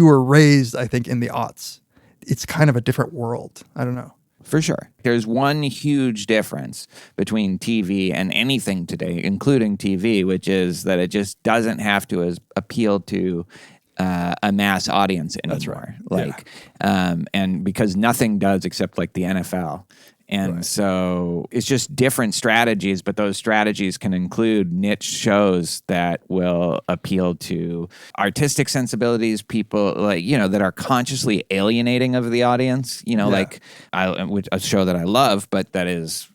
were raised, I think, in the aughts, it's kind of a different world. I don't know. For sure. There's one huge difference between TV and anything today, including TV, which is that it just doesn't have to appeal to a mass audience anymore. That's right. And because nothing does except like the NFL. And so it's just different strategies, but those strategies can include niche shows that will appeal to artistic sensibilities, people like, you know, that are consciously alienating of the audience, you know, like a show that I love, but that is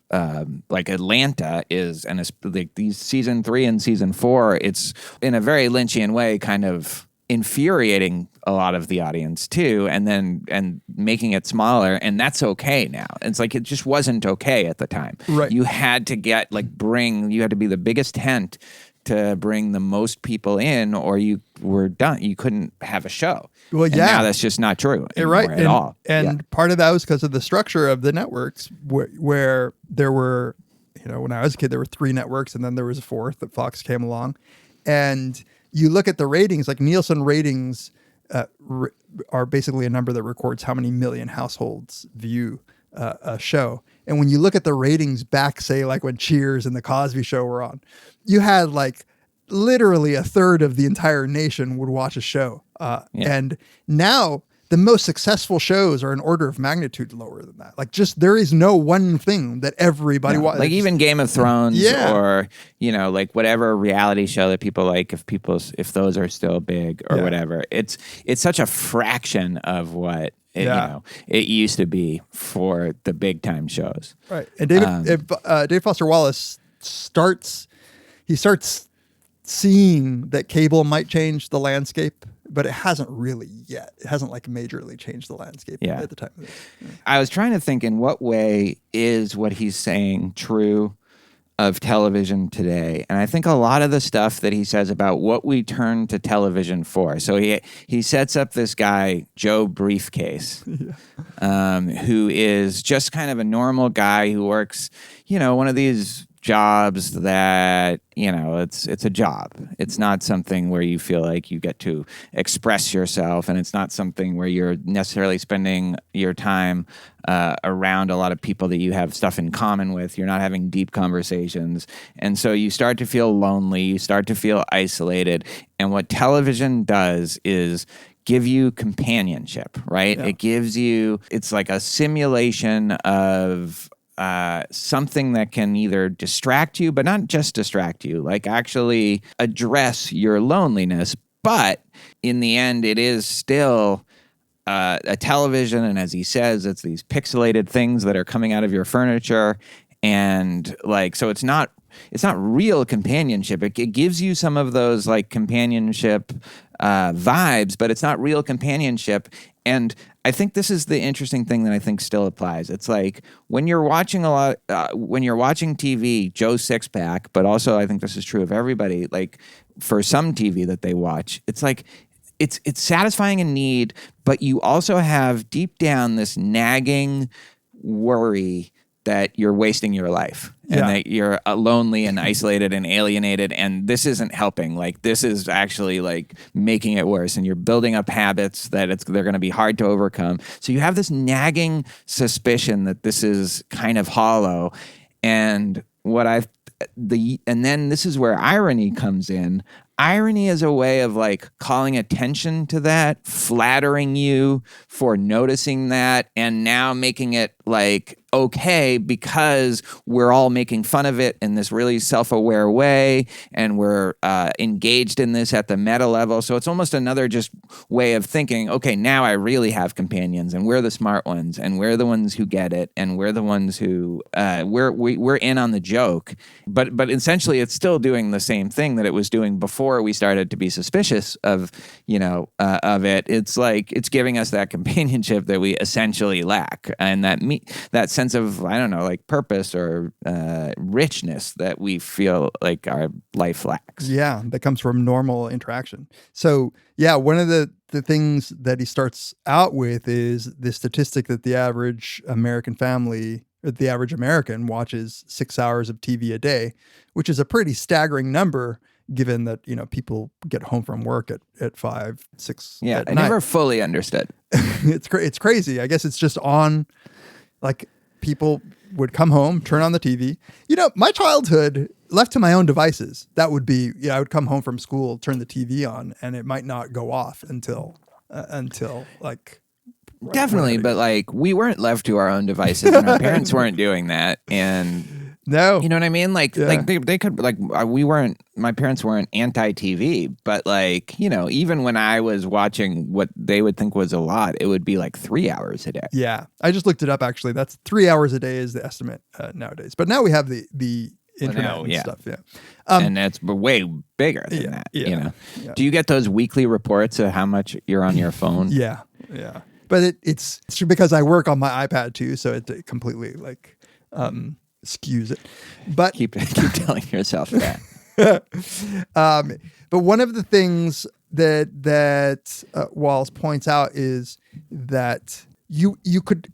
like Atlanta is, and it's like these season 3 and season 4, it's in a very Lynchian way kind of infuriating a lot of the audience too, and making it smaller, and that's okay now. It's like it just wasn't okay at the time. Right. You had to get you had to be the biggest tent to bring the most people in, or you were done. You couldn't have a show. Well, and now that's just not true anymore at all. And part of that was because of the structure of the networks, where there were, you know, when I was a kid, there were 3 networks, and then there was a 4th that Fox came along, and you look at the ratings, like Nielsen ratings are basically a number that records how many million households view a show. And when you look at the ratings back, say, like when Cheers and The Cosby Show were on, you had like literally a third of the entire nation would watch a show. And now the most successful shows are an order of magnitude lower than that. Like, just there is no one thing that everybody watches. Like even Game of Thrones, or, you know, like whatever reality show that people like, if those are still big or whatever, it's such a fraction of what you know it used to be for the big time shows. Right. And David Foster Wallace starts seeing that cable might change the landscape, but it hasn't really yet. It hasn't like majorly changed the landscape at the time. I was trying to think, in what way is what he's saying true of television today? And I think a lot of the stuff that he says about what we turn to television for. So he sets up this guy, Joe Briefcase, who is just kind of a normal guy who works, you know, one of these jobs that, you know, it's a job. It's not something where you feel like you get to express yourself, and it's not something where you're necessarily spending your time around a lot of people that you have stuff in common with. You're not having deep conversations. And so you start to feel lonely. You start to feel isolated. And what television does is give you companionship, right? It gives you, it's like a simulation of something that can either distract you, but not just distract you, like actually address your loneliness. But in the end, it is still a television. And as he says, it's these pixelated things that are coming out of your furniture. And like, so it's not real companionship. It gives you some of those like companionship vibes, but it's not real companionship. And I think this is the interesting thing that I think still applies. It's like when you're watching when you're watching TV, Joe Sixpack, but also I think this is true of everybody, like for some TV that they watch, it's like, it's satisfying a need, but you also have deep down this nagging worry that you're wasting your life and that you're lonely and isolated and alienated, and this isn't helping. Like, this is actually like making it worse, and you're building up habits that they're going to be hard to overcome. So you have this nagging suspicion that this is kind of hollow. And and then this is where irony comes in. Irony is a way of like calling attention to that, flattering you for noticing that, and now making it like okay because we're all making fun of it in this really self-aware way, and we're engaged in this at the meta level. So it's almost another just way of thinking, okay, now I really have companions, and we're the smart ones, and we're the ones who get it, and we're the ones who we're in on the joke. But essentially, it's still doing the same thing that it was doing before we started to be suspicious of of it. It's like it's giving us that companionship that we essentially lack, and that sense of, I don't know, like purpose or richness that we feel like our life lacks. Yeah, that comes from normal interaction. So yeah, one of the things that he starts out with is the statistic that the average American family, or the average American, watches 6 hours of TV a day, which is a pretty staggering number given that, people get home from work at 5, 6 Yeah, at I night. never fully understood. It's crazy. I guess it's just on, like, people would come home, turn on the TV. My childhood, left to my own devices, that would be, I would come home from school, turn the TV on, and it might not go off until like... Definitely, but like we weren't left to our own devices, and our parents weren't doing that, and no, you know what I mean. Like they could, like, we weren't. My parents weren't anti-TV, but like even when I was watching what they would think was a lot, it would be like 3 hours a day. Yeah, I just looked it up. Actually, that's 3 hours a day is the estimate nowadays. But now we have the internet and stuff. Yeah, and that's way bigger than that. Yeah. Do you get those weekly reports of how much you're on your phone? Yeah. But it's because I work on my iPad too, so it completely like skews it. But keep telling yourself that. But one of the things that Wallace points out is that you could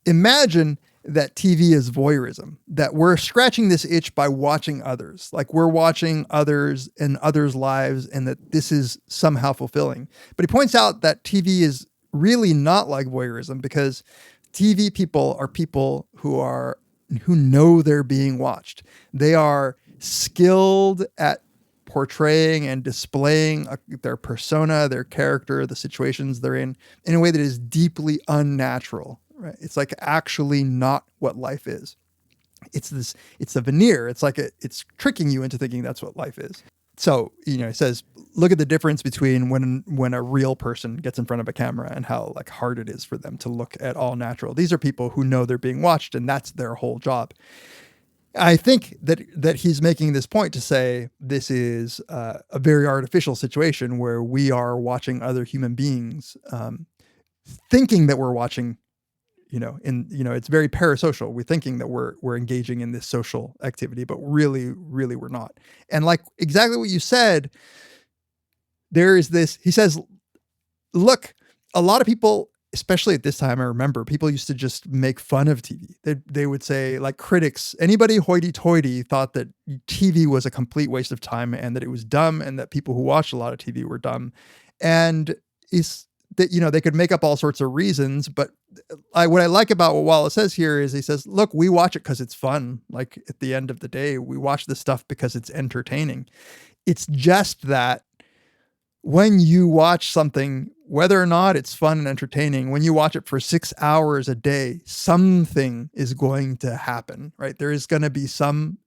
imagine that TV is voyeurism, that we're scratching this itch by watching others, like we're watching others and others' lives, and that this is somehow fulfilling. But he points out that TV is really not like voyeurism, because TV people are people who know they're being watched. They are skilled at portraying and displaying their persona, their character, the situations they're in a way that is deeply unnatural. Right? It's like actually not what life is. It's a veneer. It's like it's tricking you into thinking that's what life is. So, he says, look at the difference between when a real person gets in front of a camera and how like hard it is for them to look at all natural. These are people who know they're being watched, and that's their whole job. I think that he's making this point to say this is a very artificial situation where we are watching other human beings, thinking that we're watching. It's very parasocial. We're thinking that we're engaging in this social activity, but really we're not. And like exactly what you said, there is this, he says, look, a lot of people, especially at this time, I remember people used to just make fun of TV. They would say, like, critics, anybody hoity-toity thought that TV was a complete waste of time and that it was dumb, and that people who watched a lot of TV were dumb. And that they could make up all sorts of reasons, but what I like about what Wallace says here is he says, look, we watch it because it's fun. Like, at the end of the day, we watch this stuff because it's entertaining. It's just that when you watch something, whether or not it's fun and entertaining, when you watch it for 6 hours a day, something is going to happen, right? There is going to be some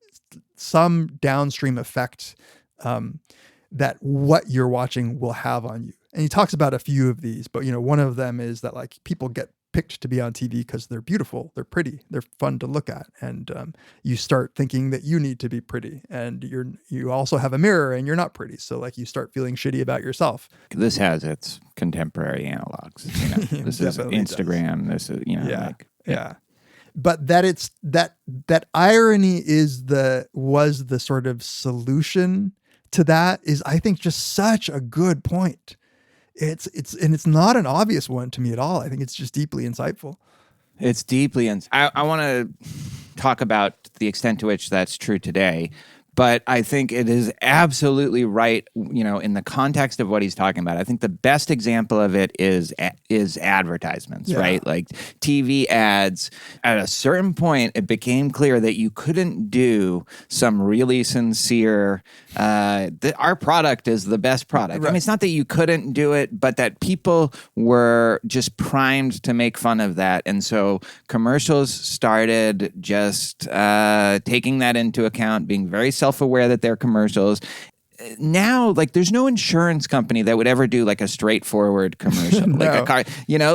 downstream effect that what you're watching will have on you. And he talks about a few of these, but one of them is that like people get picked to be on TV because they're beautiful, they're pretty, they're fun to look at, and you start thinking that you need to be pretty, and you also have a mirror and you're not pretty, so like you start feeling shitty about yourself. This has its contemporary analogs. This is Instagram. Does. This is yeah. But that it's that irony was the sort of solution to that is, I think, just such a good point. It's not an obvious one to me at all. I think it's just deeply insightful. It's deeply, I want to talk about the extent to which that's true today. But I think it is absolutely right, in the context of what he's talking about. I think the best example of it is advertisements, right? Like TV ads. At a certain point, it became clear that you couldn't do some really sincere, our product is the best product. Right. I mean, it's not that you couldn't do it, but that people were just primed to make fun of that. And so commercials started just taking that into account, being very self-aware that they're commercials. Now, like, there's no insurance company that would ever do like a straightforward commercial, No. like a car,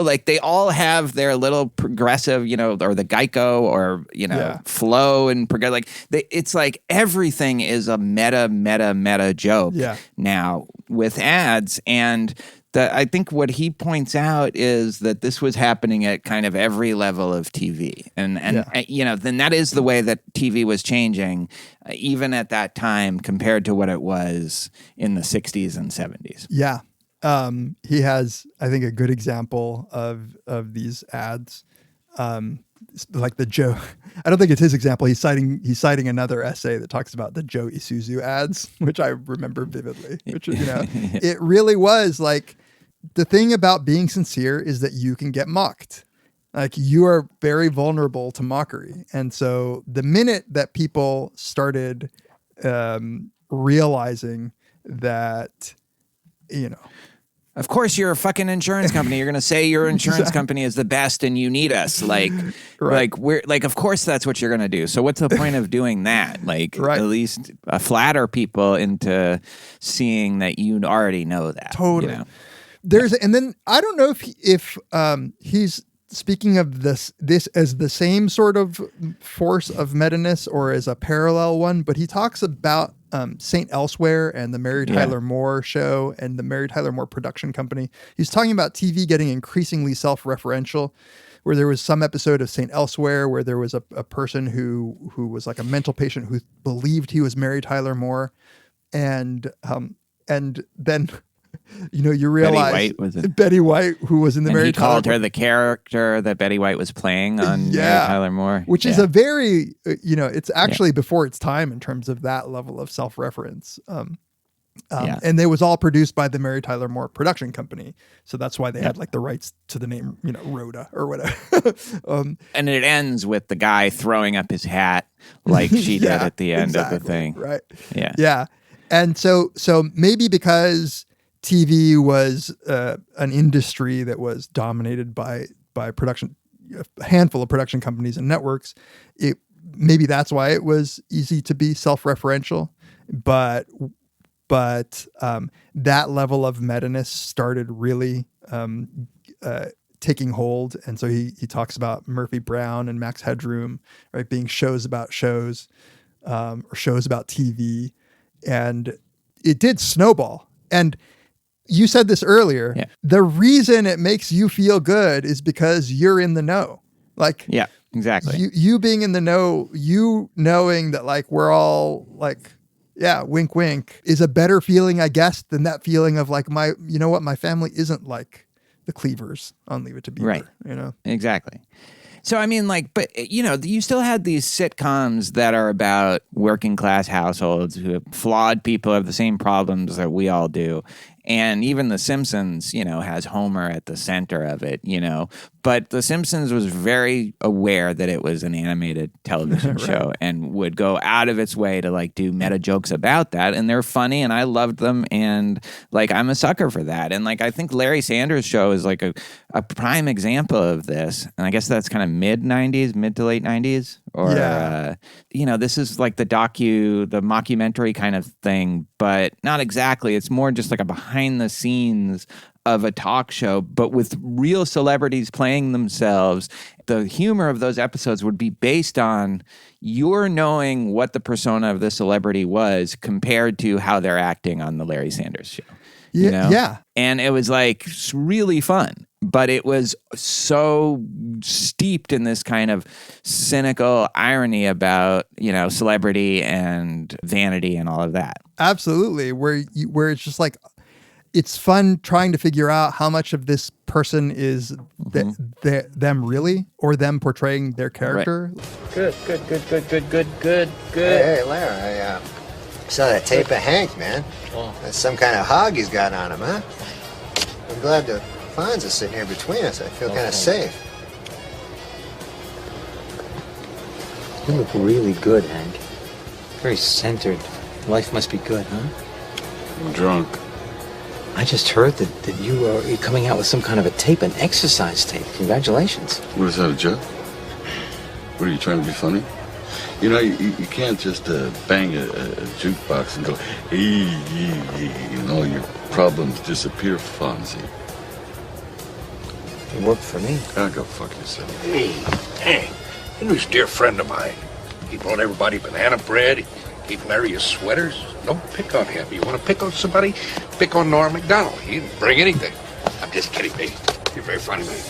like they all have their little progressive, or the Geico or, Flow and progressive. Like it's like everything is a meta joke now with ads. And I think what he points out is that this was happening at kind of every level of TV. And then that is the way that TV was changing, even at that time compared to what it was in the 60s and 70s. Yeah. He has, I think, a good example of these ads. Like the Joe, I don't think it's his example. He's citing another essay that talks about the Joe Isuzu ads, which I remember vividly, which, it really was like, the thing about being sincere is that you can get mocked. Like, you are very vulnerable to mockery. And so the minute that people started realizing that, of course, you're a fucking insurance company. You're going to say your insurance company is the best and you need us. Like, of course that's what you're going to do. So what's the point of doing that? Like, at least flatter people into seeing that you already know that. Totally. And then I don't know if he's speaking of this as the same sort of force of meta-ness or as a parallel one, but he talks about St. Elsewhere and the Mary Tyler Moore show and the Mary Tyler Moore production company. He's talking about TV getting increasingly self-referential, where there was some episode of St. Elsewhere where there was a person who was like a mental patient who believed he was Mary Tyler Moore, and then you realize Betty White, who was in the Mary Tyler Moore. He called her the character that Betty White was playing on Mary Tyler Moore. Which is a very, it's actually before its time in terms of that level of self-reference. And it was all produced by the Mary Tyler Moore production company. So that's why they had like the rights to the name, Rhoda or whatever. And it ends with the guy throwing up his hat like she did at the end of the thing. Right. Yeah. Yeah. And so maybe because TV was an industry that was dominated by production, a handful of production companies and networks. Maybe that's why it was easy to be self-referential, but that level of meta-ness started really taking hold. And so he talks about Murphy Brown and Max Headroom, right, being shows about shows, or shows about TV, and it did snowball. And you said this earlier. Yeah. The reason it makes you feel good is because you're in the know. Like, yeah, exactly. You being in the know, you knowing that like we're all like, wink, wink, is a better feeling, I guess, than that feeling of like my family isn't like the Cleavers on Leave It to Beaver. Right. Exactly. So, I mean, like, but, you still had these sitcoms that are about working class households who have flawed people have the same problems that we all do. And even The Simpsons, has Homer at the center of it, But The Simpsons was very aware that it was an animated television show and would go out of its way to like do meta jokes about that. And they're funny and I loved them. And like, I'm a sucker for that. And like, I think Larry Sanders Show is like a prime example of this. And I guess that's kind of mid to late 90s. Or, this is like the mockumentary kind of thing, but not exactly. It's more just like a behind the scenes of a talk show, but with real celebrities playing themselves. The humor of those episodes would be based on your knowing what the persona of the celebrity was compared to how they're acting on the Larry Sanders Show. Yeah. And it was like really fun, but it was so steeped in this kind of cynical irony about, celebrity and vanity and all of that. Absolutely. Where it's just like, it's fun trying to figure out how much of this person is them really, or them portraying their character. Good. Hey, Larry, I saw that tape of Hank, man. That's some kind of hog he's got on him, huh? I'm glad the Fonz is sitting here between us. I feel kind of safe. You look really good, Hank. Very centered. Life must be good, huh? I'm drunk. I just heard that you are coming out with some kind of a tape, an exercise tape. Congratulations. What is that, a joke? What, are you trying to be funny? You know, you can't just bang a jukebox and go, hey, and all your problems disappear, Fonzie. It worked for me. Ah, go fuck yourself. Hey, Hank, you know this dear friend of mine. He brought everybody banana bread. He gave Mary his sweaters. Don't pick on him. You want to pick on somebody? Pick on Norm MacDonald. He didn't bring anything. I'm just kidding, mate. You're very funny, mate.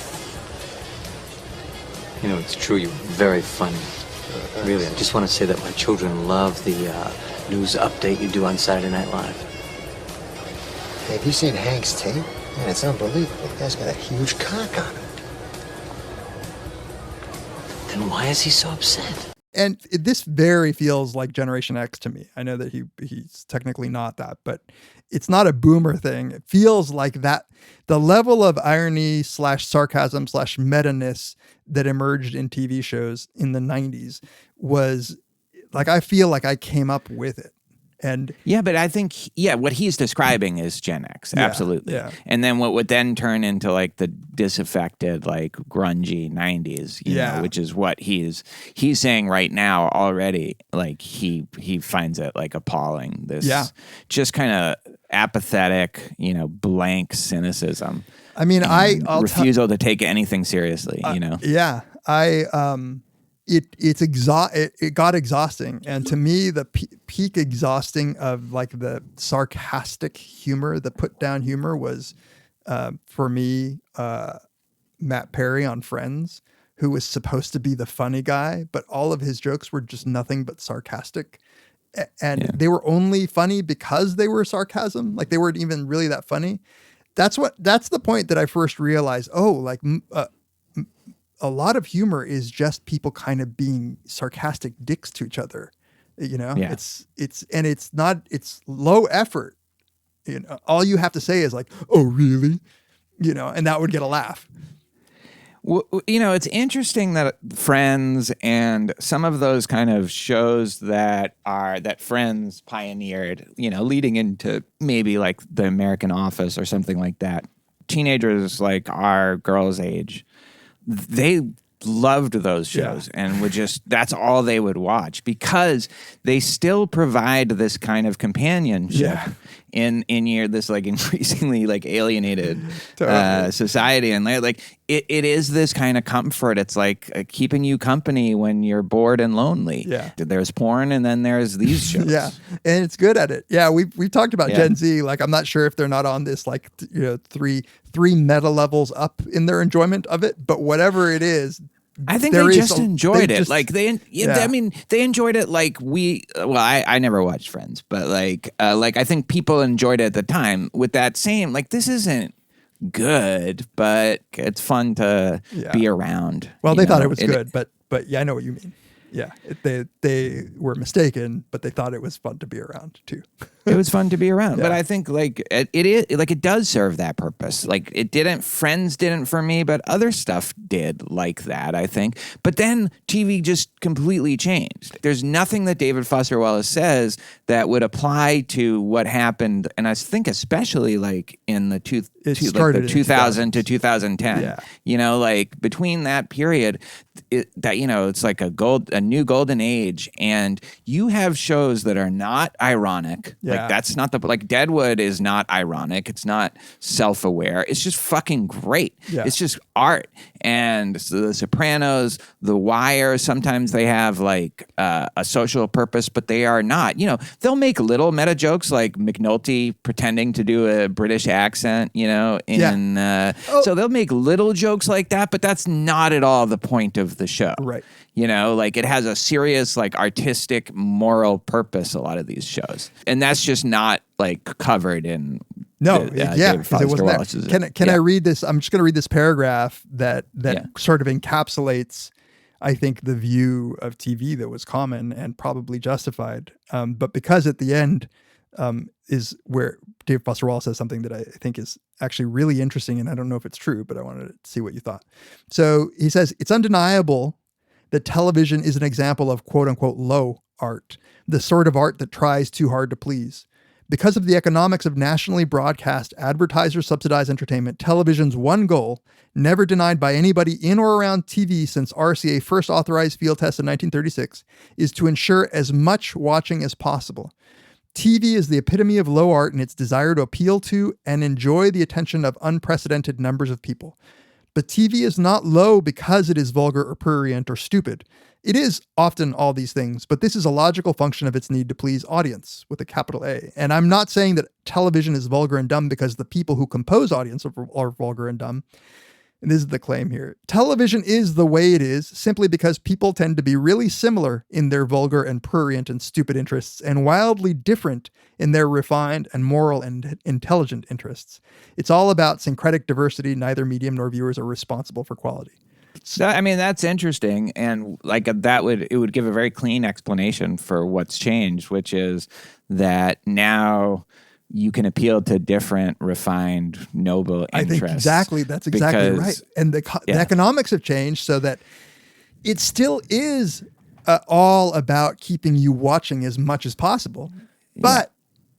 You know, it's true. You're very funny. Really, I just want to say that my children love the news update you do on Saturday Night Live. Hey, have you seen Hank's tape? Man, it's unbelievable. The guy's got a huge cock on him. Then why is he so upset? And this very feels like Generation X to me. I know that he's technically not that, but it's not a boomer thing. It feels like that the level of irony / sarcasm / meta-ness that emerged in TV shows in the 90s was like, I feel like I came up with it. And yeah, but I think, what he's describing is Gen X. Absolutely. Yeah. And then what would then turn into like the disaffected, like grungy 90s, you know, which is what he's saying right now already. Like he finds it like appalling. This just kind of apathetic, you know, blank cynicism. I mean, I'll refusal to take anything seriously, you know? Yeah. It got exhausting, and to me the peak exhausting of like the sarcastic humor, the put down humor was for me Matt Perry on Friends, who was supposed to be the funny guy, but all of his jokes were just nothing but sarcastic, and they were only funny because they were sarcasm. Like they weren't even really that funny. That's the point that I first realized. Oh, like a lot of humor is just people kind of being sarcastic dicks to each other, you know. It's low effort. You know, all you have to say is like, "Oh, really?" You know, and that would get a laugh. Well, you know, it's interesting that Friends and some of those kind of shows that Friends pioneered, you know, leading into maybe like the American Office or something like that. Teenagers like our girls' age, they loved those shows and would just, that's all they would watch because they still provide this kind of companionship in this like increasingly like alienated society. And like it is this kind of comfort. It's like keeping you company when you're bored and lonely. Yeah. There's porn and then there's these shows. And it's good at it. Yeah. We've talked about Gen Z. Like, I'm not sure if they're not on this, like, you know, three meta levels up in their enjoyment of it, but whatever it is, I think they just enjoyed it. Like I mean, they enjoyed it like I never watched Friends, but like I think people enjoyed it at the time with that same, like, this isn't good, but it's fun to be around. Well, they thought it was good, but yeah, I know what you mean. Yeah, they were mistaken, but they thought it was fun to be around too. It was fun to be around, but I think like it is like it does serve that purpose. Like Friends didn't for me, but other stuff did like that, I think. But then TV just completely changed. There's nothing that David Foster Wallace says that would apply to what happened, and I think especially like in the 2000 to 2010. Yeah. You know, like between that period, it's like a new golden age, and you have shows that are not ironic. Like that's not like Deadwood is not ironic. It's not self-aware. It's just fucking great. Yeah. It's just art. And so The Sopranos, The Wire, sometimes they have like a social purpose, but they are not. You know, they'll make little meta jokes like McNulty pretending to do a British accent, you know, so they'll make little jokes like that, but that's not at all the point of the show. Right. You know, like it has a serious, like, artistic, moral purpose, a lot of these shows. And that's just not like covered in No, David because it Foster wasn't Wallace's. there. Can I read this? I'm just going to read this paragraph that sort of encapsulates, I think, the view of TV that was common and probably justified. But because at the end is where David Foster Wallace says something that I think is actually really interesting, and I don't know if it's true, but I wanted to see what you thought. So he says, it's undeniable that television is an example of quote unquote low art, the sort of art that tries too hard to please. Because of the economics of nationally broadcast, advertiser-subsidized entertainment, television's one goal, never denied by anybody in or around TV since RCA first authorized field tests in 1936, is to ensure as much watching as possible. TV is the epitome of low art in its desire to appeal to and enjoy the attention of unprecedented numbers of people. But TV is not low because it is vulgar or prurient or stupid. It is often all these things, but this is a logical function of its need to please audience with a capital A. And I'm not saying that television is vulgar and dumb because the people who compose audience are vulgar and dumb. And this is the claim here. Television is the way it is simply because people tend to be really similar in their vulgar and prurient and stupid interests and wildly different in their refined and moral and intelligent interests. It's all about syncretic diversity. Neither medium nor viewers are responsible for quality. So, I mean, that's interesting. And like it would give a very clean explanation for what's changed, which is that now you can appeal to different, refined, noble interests. I think that's exactly right. And the economics have changed so that it still is all about keeping you watching as much as possible. But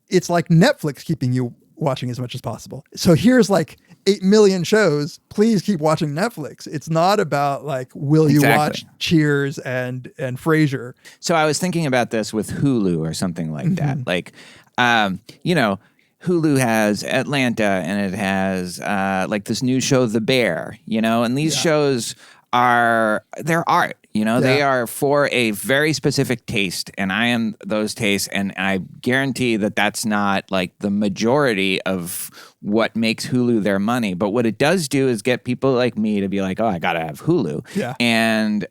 it's like Netflix keeping you watching as much as possible. So here's like 8 million shows. Please keep watching Netflix. It's not about like, will you watch Cheers and Frasier? So I was thinking about this with Hulu or something like that. Like, Hulu has Atlanta and it has like this new show, The Bear, and these shows they're art, they are for a very specific taste, and I am those tastes, and I guarantee that that's not like the majority of what makes Hulu their money. But what it does do is get people like me to be like, oh, I got to have Hulu. Yeah. And,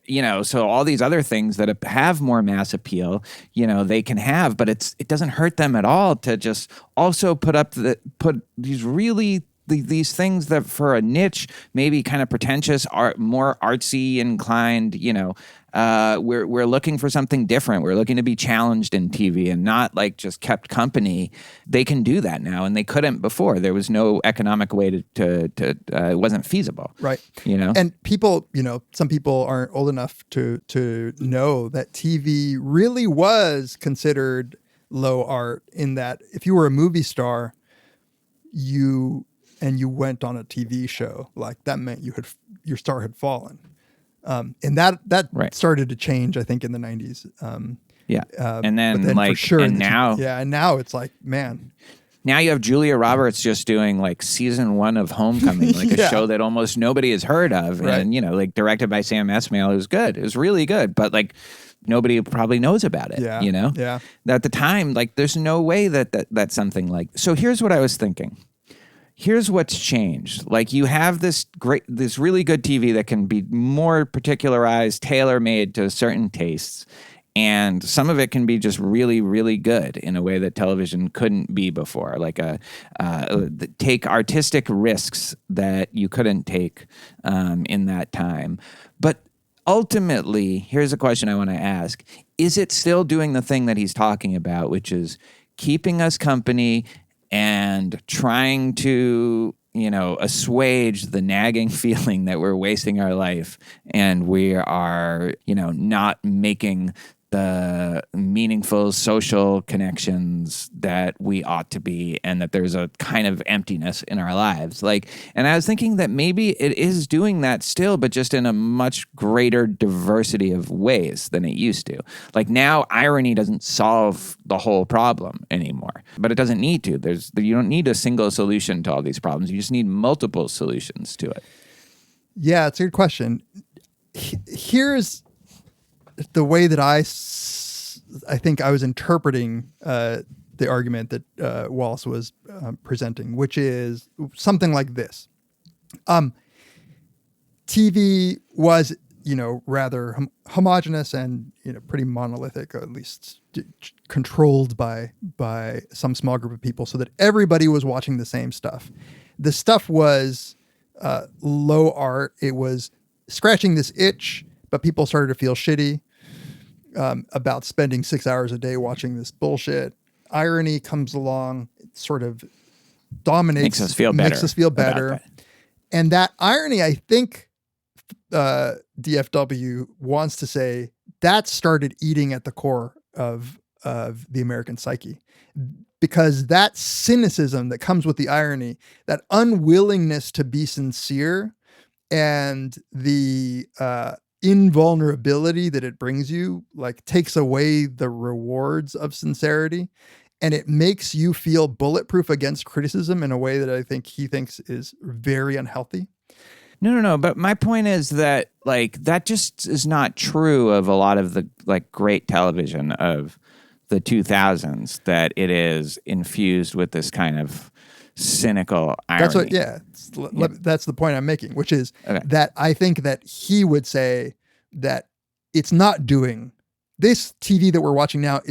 so all these other things that have more mass appeal, they can have, but it doesn't hurt them at all to just also put these really these things that for a niche, maybe kind of pretentious, more artsy inclined, we're looking for something different. We're looking to be challenged in TV and not like just kept company. They can do that now, and they couldn't before. There was no economic way to it wasn't feasible. Right. And people, some people aren't old enough to know that TV really was considered low art in that if you were a movie star, you went on a TV show, like that meant your star had fallen. And that started to change, I think, in the 90s. And then like, for sure, and now, and now it's like, man. Now you have Julia Roberts just doing like season 1 of Homecoming, like a show that almost nobody has heard of. Right. And, like directed by Sam Esmail. It was good. It was really good. But like, nobody probably knows about it, Yeah. At the time, like there's no way that's something like, so here's what I was thinking. Here's what's changed. Like you have this really good TV that can be more particularized, tailor-made to certain tastes. And some of it can be just really, really good in a way that television couldn't be before. Like take artistic risks that you couldn't take in that time. But ultimately, here's a question I want to ask. Is it still doing the thing that he's talking about, which is keeping us company and trying to, assuage the nagging feeling that we're wasting our life and we are, not making the meaningful social connections that we ought to be, and that there's a kind of emptiness in our lives. And I was thinking that maybe it is doing that still, but just in a much greater diversity of ways than it used to. Like now, irony doesn't solve the whole problem anymore, but it doesn't need to. You don't need a single solution to all these problems. You just need multiple solutions to it. Yeah, it's a good question. Here's the way that I think I was interpreting the argument that Wallace was presenting, which is something like this. TV was rather homogenous and, pretty monolithic, or at least controlled by some small group of people so that everybody was watching the same stuff. The stuff was low art. It was scratching this itch, but people started to feel shitty about spending 6 hours a day watching this bullshit. Irony comes along, it sort of dominates, makes us feel better. And that irony, I think, DFW wants to say that started eating at the core of the American psyche, because that cynicism that comes with the irony, that unwillingness to be sincere, and the invulnerability that it brings you, like, takes away the rewards of sincerity, and it makes you feel bulletproof against criticism in a way that I think he thinks is very unhealthy. No. But my point is that, like, that just is not true of a lot of the, like, great television of the 2000s, that it is infused with this kind of cynical irony. That's the point I'm making, which is that I think that he would say that it's not doing, this TV that we're watching now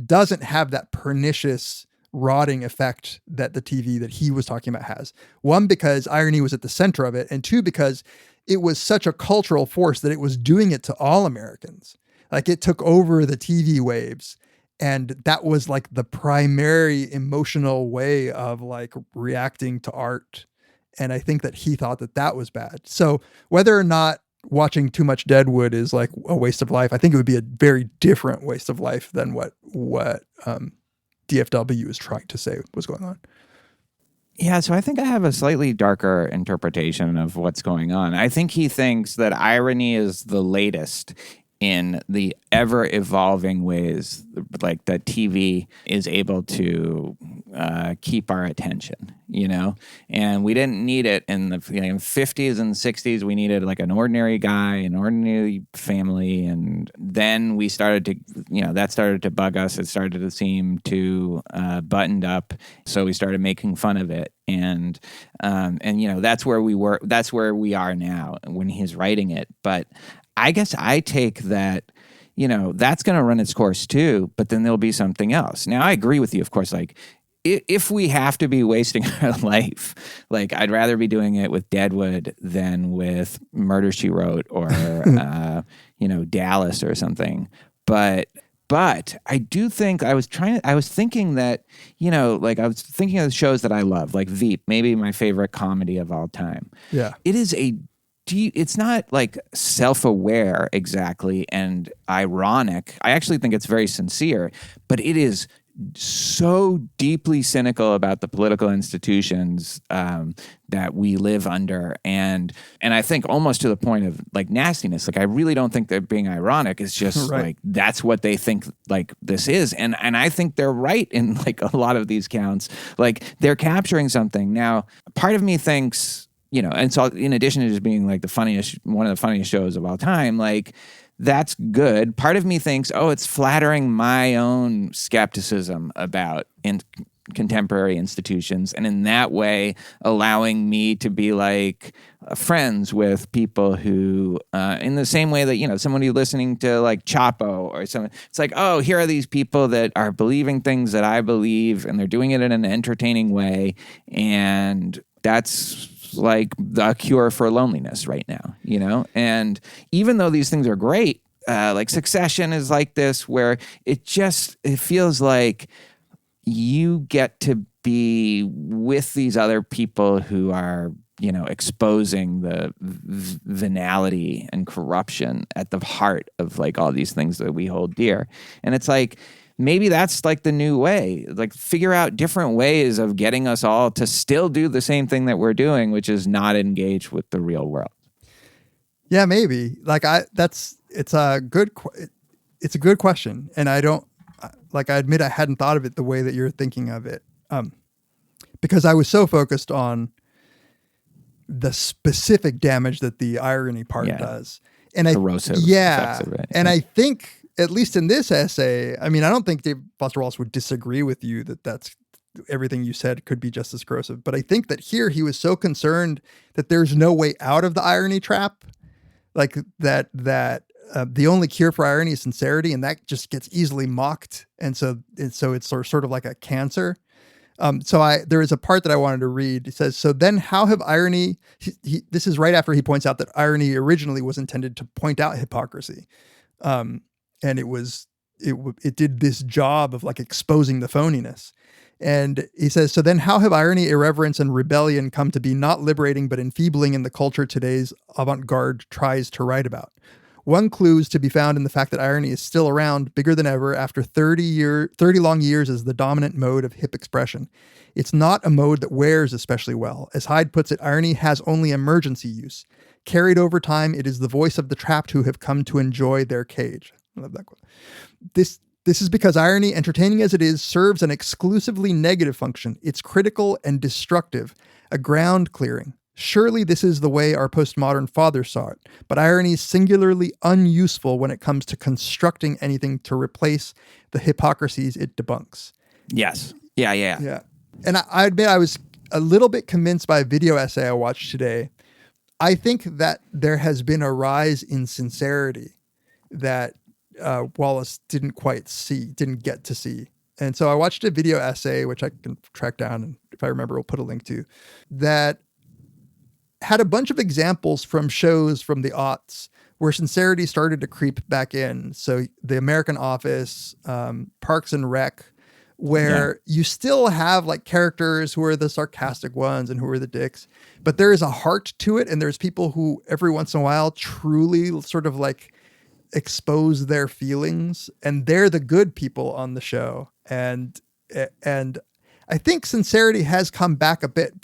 doesn't have that pernicious rotting effect that the TV that he was talking about has. One, because irony was at the center of it, and two, because it was such a cultural force that it was doing it to all Americans. Like, it took over the TV waves, and that was like the primary emotional way of, like, reacting to art. And I think that he thought that that was bad. So whether or not watching too much Deadwood is like a waste of life, I think it would be a very different waste of life than what DFW is trying to say was going on. Yeah, so I think I have a slightly darker interpretation of what's going on. I think he thinks that irony is the latest in the ever-evolving ways, like, that TV is able to keep our attention, And we didn't need it in the 50s and 60s. We needed, like, an ordinary guy, an ordinary family, and then we started to, that started to bug us. It started to seem too buttoned up, so we started making fun of it. And that's where we were. That's where we are now when he's writing it. But I guess I take that, that's going to run its course too, but then there'll be something else. Now, I agree with you, of course, like, if we have to be wasting our life, like, I'd rather be doing it with Deadwood than with Murder, She Wrote or, Dallas or something. But I do think I was thinking that, like, I was thinking of the shows that I love, like Veep, maybe my favorite comedy of all time. Yeah. It's not, like, self-aware exactly and ironic. I actually think it's very sincere, but it is so deeply cynical about the political institutions that we live under, and I think almost to the point of, like, nastiness. Like, I really don't think they're being ironic. It's just right. Like, that's what they think, like, this is, and I think they're right in, like, a lot of these counts. Like, they're capturing something. Now, part of me thinks, and so in addition to just being, like, one of the funniest shows of all time, like, that's good. Part of me thinks, it's flattering my own skepticism about contemporary institutions, and in that way allowing me to be, like, friends with people who, in the same way that, somebody listening to, like, Chapo or something, it's like, here are these people that are believing things that I believe, and they're doing it in an entertaining way, and that's, like, the cure for loneliness right now, And even though these things are great, like Succession is like this, where it feels like you get to be with these other people who are, exposing the venality and corruption at the heart of, like, all these things that we hold dear. And it's like, maybe that's, like, the new way, like, figure out different ways of getting us all to still do the same thing that we're doing, which is not engage with the real world. Yeah, maybe. Like, it's a good question. And I admit I hadn't thought of it the way that you're thinking of it. Because I was so focused on the specific damage that the irony part does. And corrosive effects of it. And I think, at least in this essay, I mean, I don't think David Foster Wallace would disagree with you that that's everything you said could be just as corrosive. But I think that here he was so concerned that there's no way out of the irony trap. like that the only cure for irony is sincerity, and that just gets easily mocked, and so it's sort of like a cancer. There is a part that I wanted to read. It says, so then how have irony, this is right after he points out that irony originally was intended to point out hypocrisy. And it did this job of like exposing the phoniness. And he says, so then how have irony, irreverence, and rebellion come to be not liberating, but enfeebling in the culture today's avant-garde tries to write about? One clue is to be found in the fact that irony is still around, bigger than ever, after 30 long years as the dominant mode of hip expression. It's not a mode that wears especially well. As Haidt puts it, irony has only emergency use. Carried over time, it is the voice of the trapped who have come to enjoy their cage. I love that quote. This is because irony, entertaining as it is, serves an exclusively negative function. It's critical and destructive, a ground clearing. Surely this is the way our postmodern fathers saw it, but irony is singularly unuseful when it comes to constructing anything to replace the hypocrisies it debunks. Yes. Yeah. And I admit I was a little bit convinced by a video essay I watched today. I think that there has been a rise in sincerity that Wallace didn't get to see. And so I watched a video essay, which I can track down, and if I remember, we'll put a link to, that had a bunch of examples from shows from the aughts where sincerity started to creep back in. So The American Office, Parks and Rec, where you still have like characters who are the sarcastic ones and who are the dicks, but there is a heart to it. And there's people who every once in a while truly sort of like expose their feelings, and they're the good people on the show. And I think sincerity has come back a bit,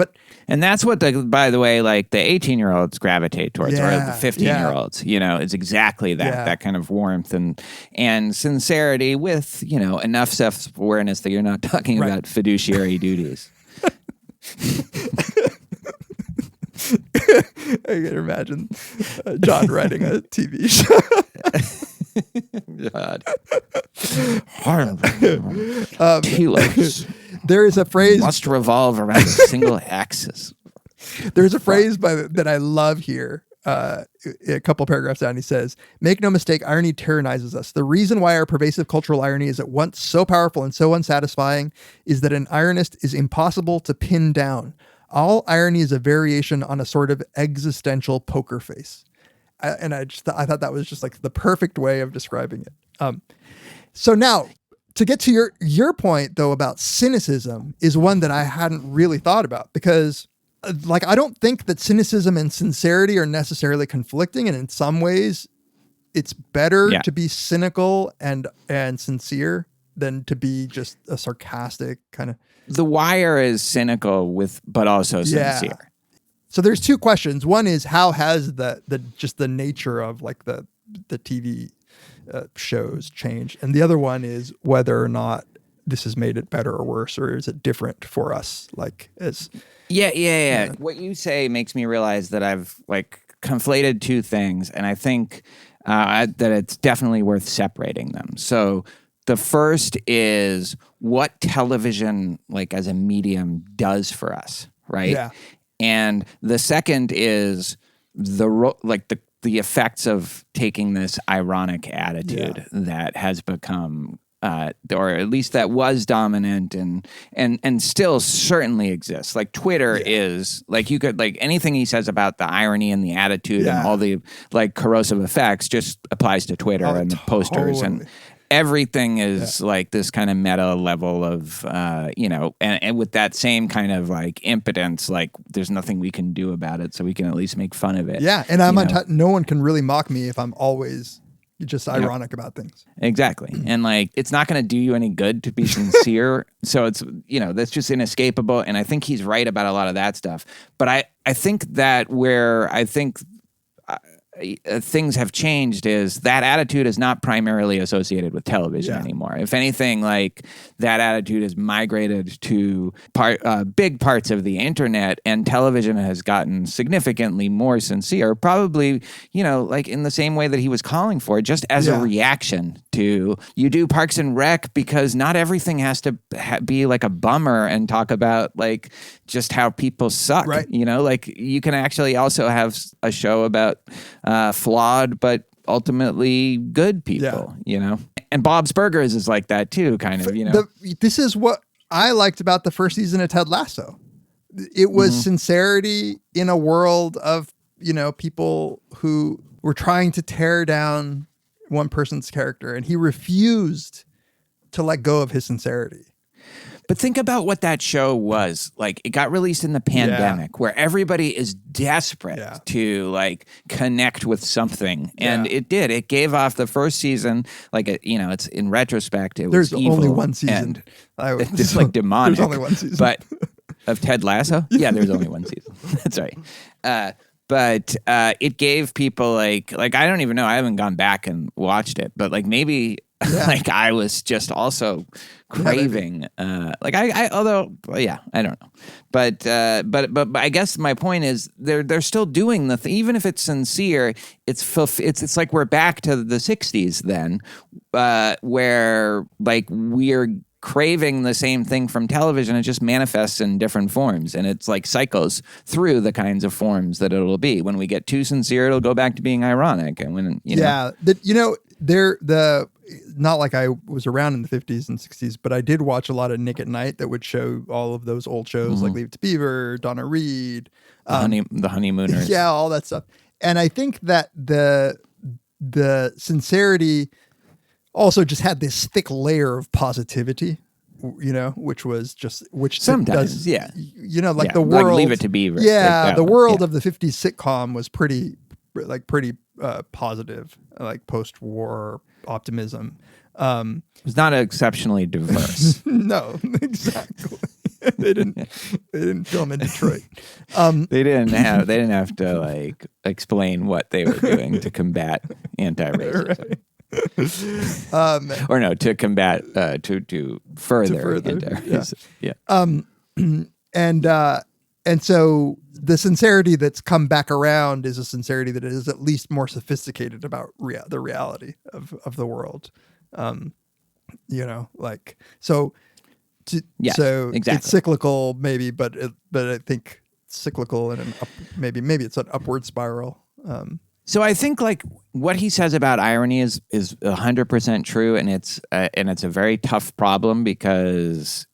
and that's what by the way, like the 18-year-olds gravitate towards, or the 15-year-olds, is exactly that kind of warmth and sincerity with, enough self-awareness that you're not talking about fiduciary duties. I can imagine Jon writing a TV show. God. Telos. There is a phrase must revolve around a single axis. There's a phrase that I love here. A couple paragraphs down, he says, "Make no mistake, irony tyrannizes us. The reason why our pervasive cultural irony is at once so powerful and so unsatisfying is that an ironist is impossible to pin down. All irony is a variation on a sort of existential poker face." I thought that was just like the perfect way of describing it. So now, to get to your point though about cynicism is one that I hadn't really thought about, because like I don't think that cynicism and sincerity are necessarily conflicting, and in some ways it's better to be cynical and sincere than to be just a sarcastic kind of. The Wire is cynical but also sincere. So there's two questions. One is, how has the nature of like the TV shows changed, and the other one is whether or not this has made it better or worse, or is it different for us? Like as What you say makes me realize that I've like conflated two things, and I think that it's definitely worth separating them. So the first is what television, like as a medium, does for us, right? Yeah. And the second is the effects of taking this ironic attitude that has become, or at least that was dominant and still certainly exists. Like Twitter is like, you could like anything he says about the irony and the attitude and all the like corrosive effects just applies to Twitter and the posters and everything is like this kind of meta level of, and with that same kind of like impotence, like there's nothing we can do about it, so we can at least make fun of it. Yeah, and no one can really mock me if I'm always just ironic about things. Exactly. And like, it's not going to do you any good to be sincere. So it's, that's just inescapable. And I think he's right about a lot of that stuff. But I think that where I think things have changed is that attitude is not primarily associated with television anymore. If anything, like that attitude has migrated to big parts of the internet, and television has gotten significantly more sincere, probably, like in the same way that he was calling for, just as a reaction to, you do Parks and Rec because not everything has to be like a bummer and talk about like just how people suck, right. Like you can actually also have a show about flawed but ultimately good people, you know? And Bob's Burgers is like that too, kind of, you know? This is what I liked about the first season of Ted Lasso. It was sincerity in a world of, you know, people who were trying to tear down one person's character, and he refused to let go of his sincerity. But think about what that show was. Like, it got released in the pandemic where everybody is desperate to like connect with something. And it did. It gave off the first season, like, you know, it's in retrospect, it was evil. There's only one season. It's like demonic. There's only one season. But of Ted Lasso? Yeah, there's only one season. That's right. But it gave people like I don't even know. I haven't gone back and watched it, but like maybe like I was just also craving like I although I don't know. But I guess my point is they're still doing even if it's sincere, it's like we're back to the 60s then, where like we're craving the same thing from television. It just manifests in different forms, and it's like cycles through the kinds of forms that it'll be. When we get too sincere, it'll go back to being ironic. And when not like I was around in the 50s and 60s, but I did watch a lot of Nick at Night that would show all of those old shows like Leave It to Beaver, Donna Reed, the Honeymooners, all that stuff. And I think that the sincerity also just had this thick layer of positivity, you know, which sometimes, you know, like the world, like Leave It to Beaver. The world of the 50s sitcom was pretty positive, like post-war optimism. It was not exceptionally diverse. No, exactly. They didn't film in Detroit. They didn't have to like explain what they were doing to combat anti-racism. Right. Or no, to combat to further anti-racism. And so the sincerity that's come back around is a sincerity that is at least more sophisticated about the reality of the world. You know, like so exactly. It's cyclical maybe, but I think cyclical and maybe it's an upward spiral. So I think like what he says about irony is 100% true, and it's a very tough problem because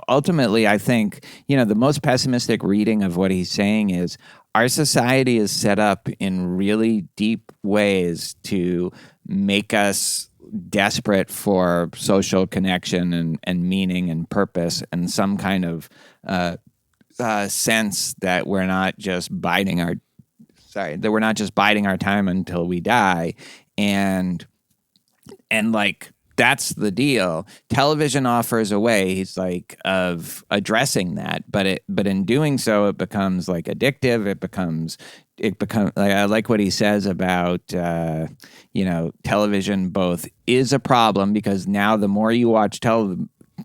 ultimately I think, you know, the most pessimistic reading of what he's saying is our society is set up in really deep ways to make us desperate for social connection and meaning and purpose and some kind of sense that we're not just biding our time until we die. And like, that's the deal. Television offers a way, he's like, of addressing that, but in doing so, it becomes like addictive. It becomes like, I like what he says about, television both is a problem because now the more you watch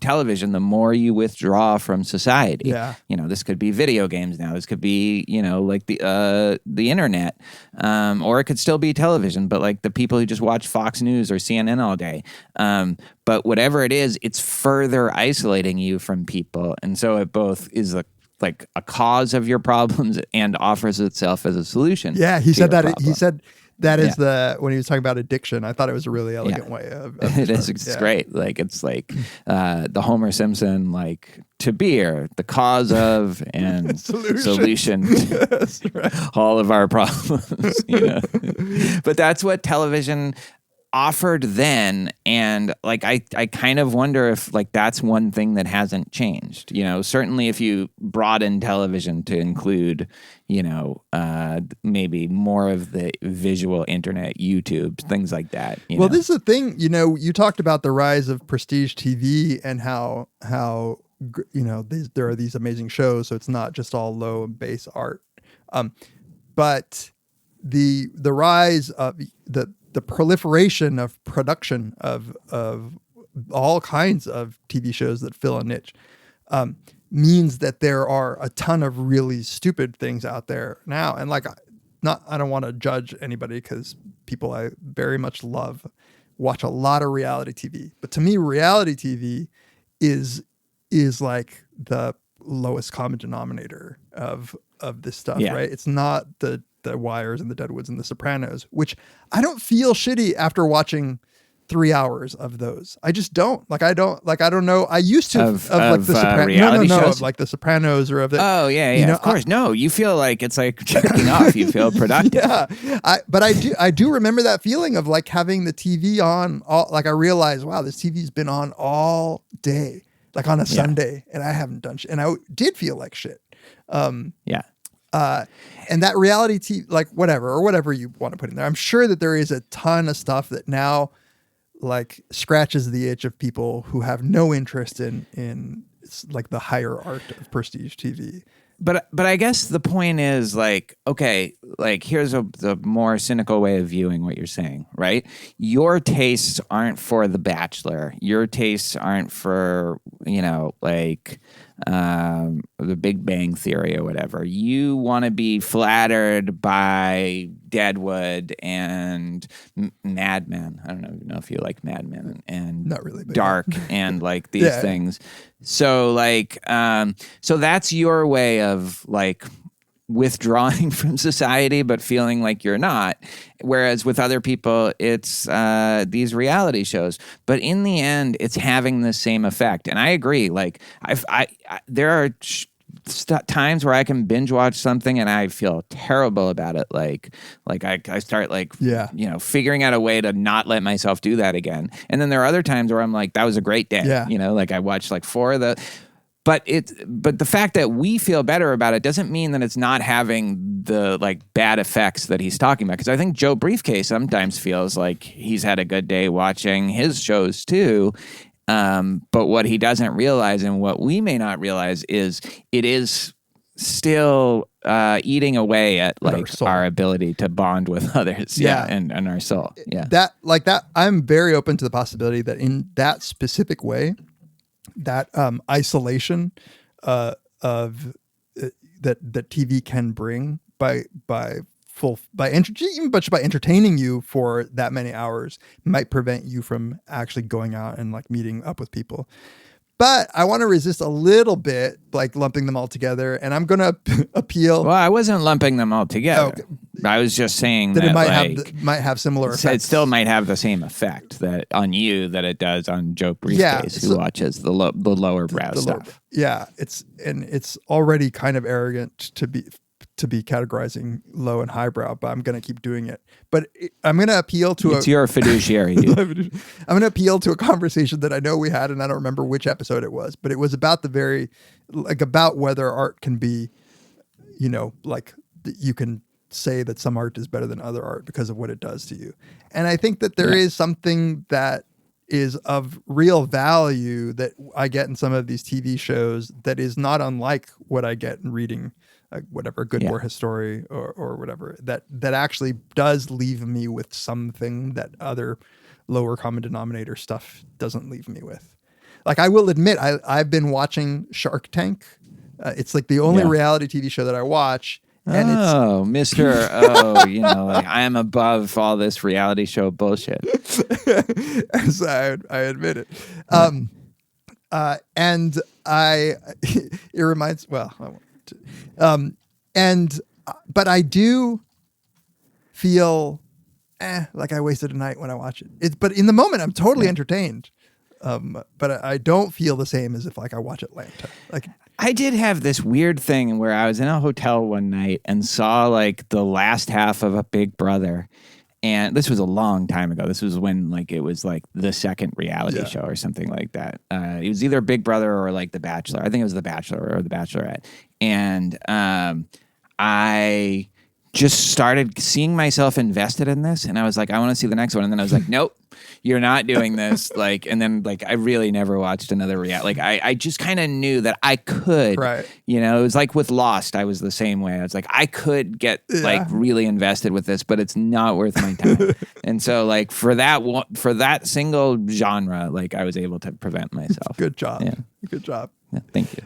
television, the more you withdraw from society. Yeah. You know, this could be video games now. This could be, you know, like the internet, or it could still be television, but like the people who just watch Fox News or CNN all day. But whatever it is, it's further isolating you from people. And so it both is like a cause of your problems and offers itself as a solution. Yeah. He said that. He said that is when he was talking about addiction. I thought it was a really elegant way of it is. It's great. Like, it's like the Homer Simpson, like, to beer, the cause of and solution to right. all of our problems. You know? But that's what television offered then, and like I kind of wonder if like that's one thing that hasn't changed. You know, certainly if you broaden television to include, you know, maybe more of the visual internet, YouTube, things like that. Well, this is the thing. You know, you talked about the rise of prestige TV and how you know there are these amazing shows, so it's not just all low and base art, but the rise of the proliferation of production of all kinds of TV shows that fill a niche means that there are a ton of really stupid things out there now. And like, I don't want to judge anybody because people I very much love watch a lot of reality TV. But to me, reality TV is like the lowest common denominator of this stuff, right? It's not the The Wires and The Deadwoods and The Sopranos, which I don't feel shitty after watching 3 hours of those. I just don't. I don't know. I used to of like The Sopranos. reality No, shows? of like The Sopranos or of the. Oh yeah, yeah. You know, of course. No, you feel like it's like jerking off. You feel productive. Yeah, but I do remember that feeling of like having the TV on. Like I realized, wow, this TV's been on all day, like on a Sunday, and I haven't done shit, and I did feel like shit. Yeah. And that reality TV, like whatever you want to put in there. I'm sure that there is a ton of stuff that now like scratches the itch of people who have no interest in like the higher art of prestige TV. But I guess the point is like, okay, like here's the more cynical way of viewing what you're saying, right? Your tastes aren't for The Bachelor. Your tastes aren't for, like The Big Bang Theory or whatever. You want to be flattered by Deadwood and Mad Men. I don't know if you like Mad Men and not really, but Dark and like these things. So like, so that's your way of like withdrawing from society, but feeling like you're not. Whereas with other people, it's these reality shows. But in the end, it's having the same effect. And I agree. Like there are times where I can binge watch something and I feel terrible about it. Like I start figuring out a way to not let myself do that again. And then there are other times where I'm like, that was a great day. Yeah. Like I watched like 4 of the. But the fact that we feel better about it doesn't mean that it's not having the like bad effects that he's talking about. Because I think Joe Briefcase sometimes feels like he's had a good day watching his shows too. But what he doesn't realize, and what we may not realize, is it is still eating away at like our ability to bond with others. And our soul. Yeah. That I'm very open to the possibility that in that specific way, that isolation of that TV can bring by entertaining you for that many hours might prevent you from actually going out and like meeting up with people. But I want to resist a little bit, like lumping them all together, and I'm going to appeal. Well, I wasn't lumping them all together. Okay. I was just saying that it like, might have similar effects. It still might have the same effect that on you that it does on Joe Briefcase, who watches the lower brow stuff. It's already kind of arrogant to be categorizing low and highbrow, but I'm going to keep doing it. But I'm going to appeal to it's your fiduciary. Dude. I'm going to appeal to a conversation that I know we had, and I don't remember which episode it was, but it was about about whether art can be, you can say that some art is better than other art because of what it does to you. And I think that there is something that is of real value that I get in some of these TV shows that is not unlike what I get in reading whatever Good War History or whatever, that actually does leave me with something that other lower common denominator stuff doesn't leave me with. Like I will admit, I've been watching Shark Tank. It's like the only reality TV show that I watch. And like I am above all this reality show bullshit. As I admit it. And it reminds, I won't. But I do feel like I wasted a night when I watch it. But in the moment, I'm totally entertained. But I don't feel the same as if like I watch Atlanta. Like I did have this weird thing where I was in a hotel one night and saw like the last half of a Big Brother. And this was a long time ago. This was when like it was like the second reality show or something like that. It was either Big Brother or like The Bachelor. I think it was The Bachelor or The Bachelorette. And I just started seeing myself invested in this, and I was like, I want to see the next one. And then I was like, nope, you're not doing this. Like, and then like I really never watched another reality. Like I just kind of knew that I could. Right. It was like with Lost, I was the same way. I was like, I could get like really invested with this, but it's not worth my time. And so like for that single genre, like I was able to prevent myself. Good job. Yeah. Good job. Yeah, thank you.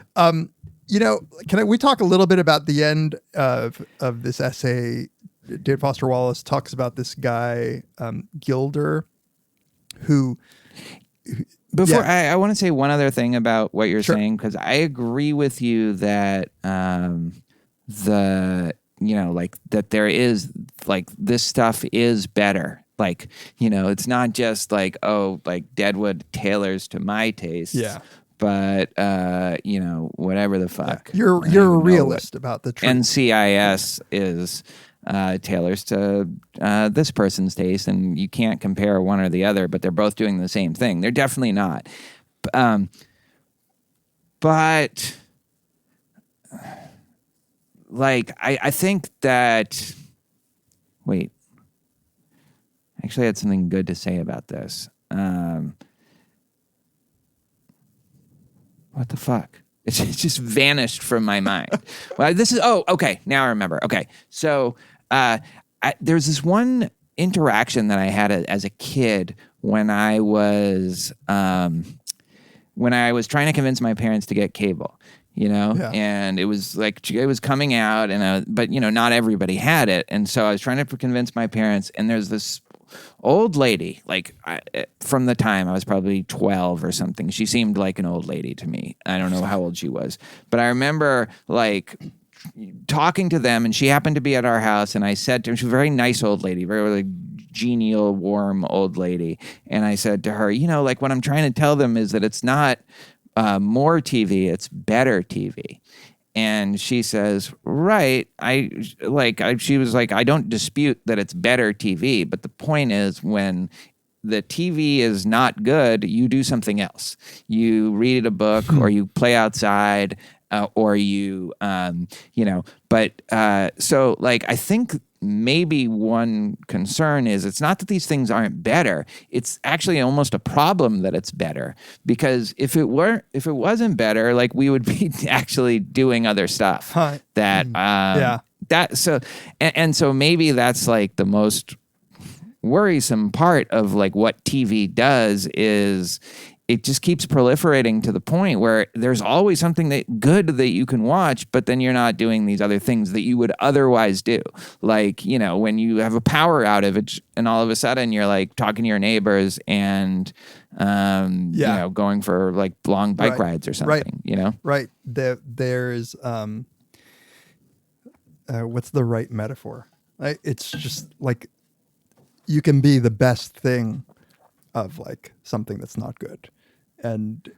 We talk a little bit about the end of this essay? David Foster Wallace talks about this guy, Gilder, who Before I want to say one other thing about what you're saying, because I agree with you that the like that there is like this stuff is better. Like, it's not just like, oh, like Deadwood tailors to my taste. Yeah. But, whatever the fuck. Yeah. You're a realist about the truth. NCIS is tailors to this person's taste, and you can't compare one or the other, but they're both doing the same thing. They're definitely not. But like, I think that, wait, actually I had something good to say about this. What the fuck? It just vanished from my mind. Well, okay. Now I remember. Okay. So there's this one interaction that I had as a kid when I was trying to convince my parents to get cable, and it was like, it was coming out, but not everybody had it. And so I was trying to convince my parents, and there's this old lady, like from the time I was probably 12 or something. She seemed like an old lady to me. I don't know how old she was, but I remember like talking to them, and she happened to be at our house, and I said to her, she was a very nice old lady, very like genial, warm old lady. And I said to her, like what I'm trying to tell them is that it's not more TV, it's better TV. And she says, right, she was like, I don't dispute that it's better TV, but the point is when the TV is not good, you do something else. You read a book or you play outside or you, so like, I think maybe one concern is it's not that these things aren't better. It's actually almost a problem that it's better, because if it wasn't better, like we would be actually doing other stuff so maybe that's like the most worrisome part of like what TV does is it just keeps proliferating to the point where there's always something good that you can watch, but then you're not doing these other things that you would otherwise do. Like, when you have a power outage and all of a sudden you're like talking to your neighbors and, going for like long bike rides or something, Right. There's, what's the right metaphor? It's just like, you can be the best thing of like something that's not good. And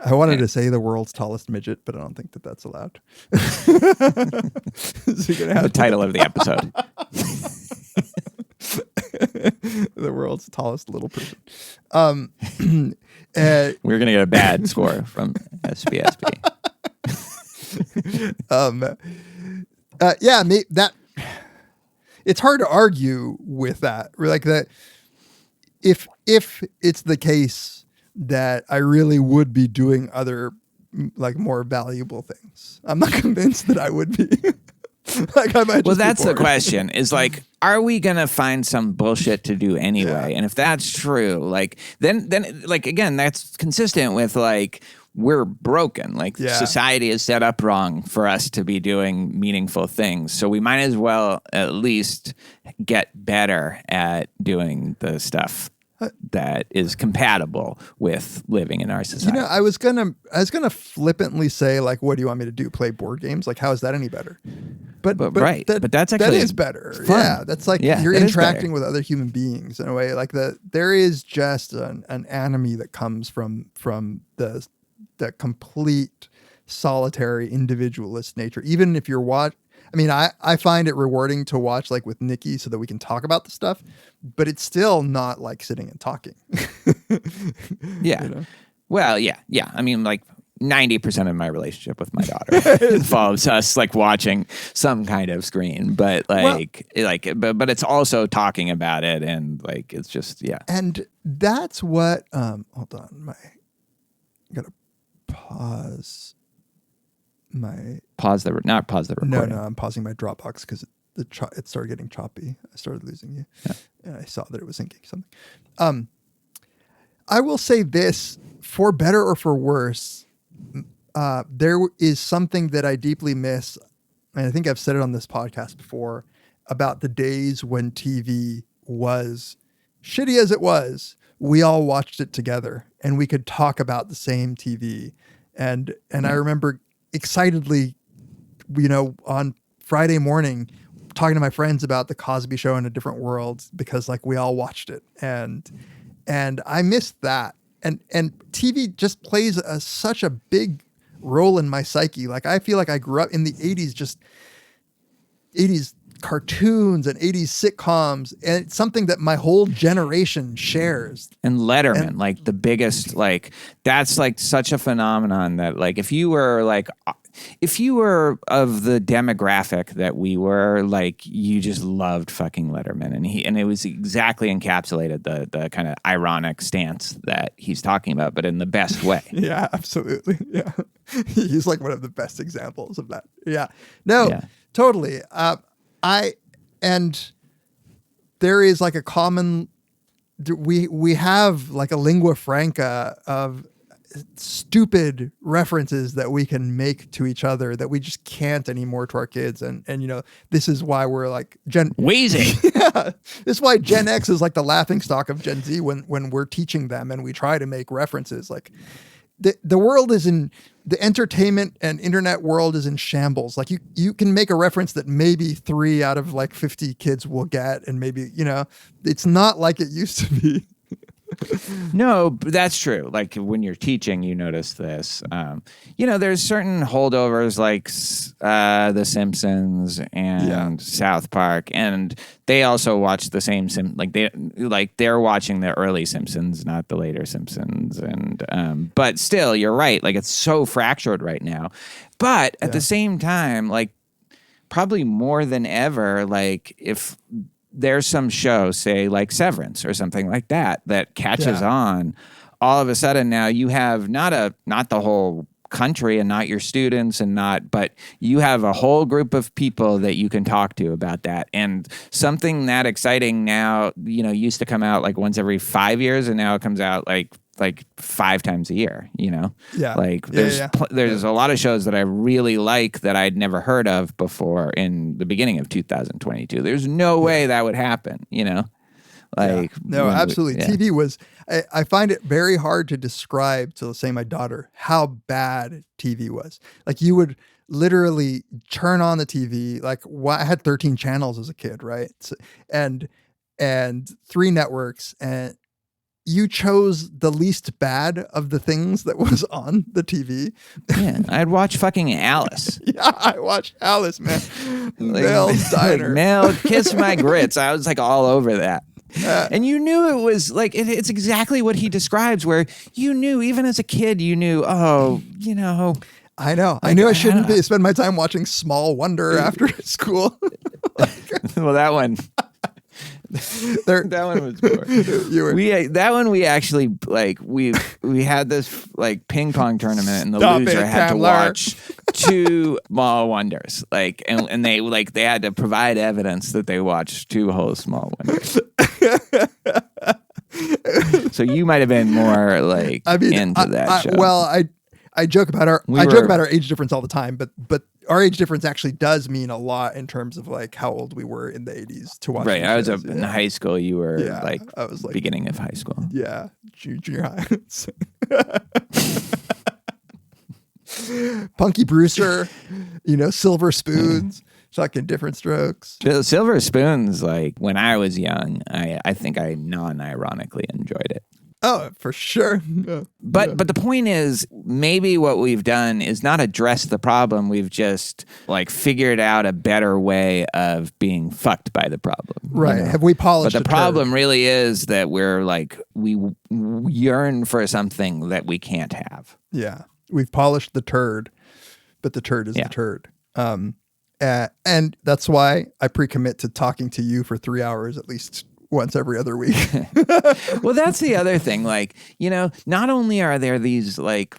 I wanted to say the world's tallest midget, but I don't think that that's allowed. So you're gonna have the title of the episode. The world's tallest little person. We're gonna get a bad score from SPSP. That it's hard to argue with that. Like that, if it's the case that I really would be doing other like more valuable things, I'm not convinced that I would be. Like I might. Well, that's the question. Is like, are we gonna find some bullshit to do anyway? Yeah. And if that's true, like then like again, that's consistent with like we're broken. Like society is set up wrong for us to be doing meaningful things. So we might as well at least get better at doing the stuff that is compatible with living in our society. I was gonna flippantly say like, what do you want me to do? Play board games? Like, how is that any better? But right. But that's actually that is better. Fun. Yeah, that's like you're interacting with other human beings in a way. Like there is just an enemy that comes from the complete solitary individualist nature. Even if you're I find it rewarding to watch like with Nikki so that we can talk about the stuff, but it's still not like sitting and talking. Yeah. Well, yeah. I mean, like 90% of my relationship with my daughter involves us like watching some kind of screen, but but it's also talking about it and like, it's just, yeah. And that's what, hold on, I gotta pause the recording. No, I'm pausing my Dropbox because it started getting choppy. I started losing you, and I saw that it was syncing something. I will say this, for better or for worse, there is something that I deeply miss, and I think I've said it on this podcast before, about the days when TV was shitty as it was. We all watched it together, and we could talk about the same TV, and I remember excitedly, on Friday morning talking to my friends about the Cosby Show in a different world because like we all watched it, and I missed that. And TV just plays such a big role in my psyche. Like I feel like I grew up in the 80s, just 80s cartoons and 80s sitcoms, and it's something that my whole generation shares. And Letterman, like the biggest, like that's like such a phenomenon that like if you were of the demographic that we were, like you just loved fucking Letterman, and it was exactly encapsulated the kind of ironic stance that he's talking about, but in the best way. Yeah, absolutely. Yeah, he's like one of the best examples of that. Yeah, no, yeah. Totally. And there is like a common, we have like a lingua franca of stupid references that we can make to each other that we just can't anymore to our kids. And you know, this is why we're like wheezing. Yeah. This is why Gen X is like the laughing stock of Gen Z when we're teaching them and we try to make references. Like the world is in, the entertainment and internet world is in shambles. Like you can make a reference that maybe 3 out of like 50 kids will get, and maybe, you know, it's not like it used to be. No, but that's true. Like when you're teaching, you notice this. You know, there's certain holdovers like The Simpsons and South Park, and they also watch the same they're watching the early Simpsons, not the later Simpsons. And but still, you're right. Like it's so fractured right now. But at the same time, like probably more than ever, like if there's some show, say like Severance or something like that catches on, all of a sudden now you have not the whole country and not your students but you have a whole group of people that you can talk to about that. And something that exciting now, you know, used to come out like once every 5 years, and now it comes out like 5 times a year, you know? Yeah. Like there's a lot of shows that I really like that I'd never heard of before in the beginning of 2022. There's no way that would happen, you know? Like no, absolutely. TV was, I find it very hard to describe to, say, my daughter how bad TV was. Like you would literally turn on the TV, like I had 13 channels as a kid, right? So, and 3 networks, and you chose the least bad of the things that was on the TV. Yeah, I'd watch fucking Alice. Yeah, I watched Alice, man. Mel's Diner. Like, Mel, kiss my grits. I was like all over that. And you knew it was like, it's exactly what he describes, where you knew, even as a kid, you knew, oh, you know. I know. I knew I shouldn't spend my time watching Small Wonder after school. Well, that one. That one was boring. That one we actually like we had this like ping pong tournament, and the loser had to watch 2 Small Wonders, like and they had to provide evidence that they watched 2 whole Small Wonders. So you might have been more like into that show. Well, I joke about our age difference all the time, but our age difference actually does mean a lot in terms of like how old we were in the 80s to watch. Right. I was in high school. You were I was like beginning of high school. Yeah. Junior high. Punky Brewster, you know, Silver Spoons, fucking Different Strokes. Silver Spoons, like when I was young, I think I non-ironically enjoyed it. Oh, for sure. But the point is, maybe what we've done is not address the problem. We've just like figured out a better way of being fucked by the problem. Right. You know? Have we polished But the problem really is that we're like, we yearn for something that we can't have. Yeah. We've polished the turd, but the turd is the turd. And that's why I pre-commit to talking to you for 3 hours at least once every other week. Well, that's the other thing. Like, you know, not only are there these like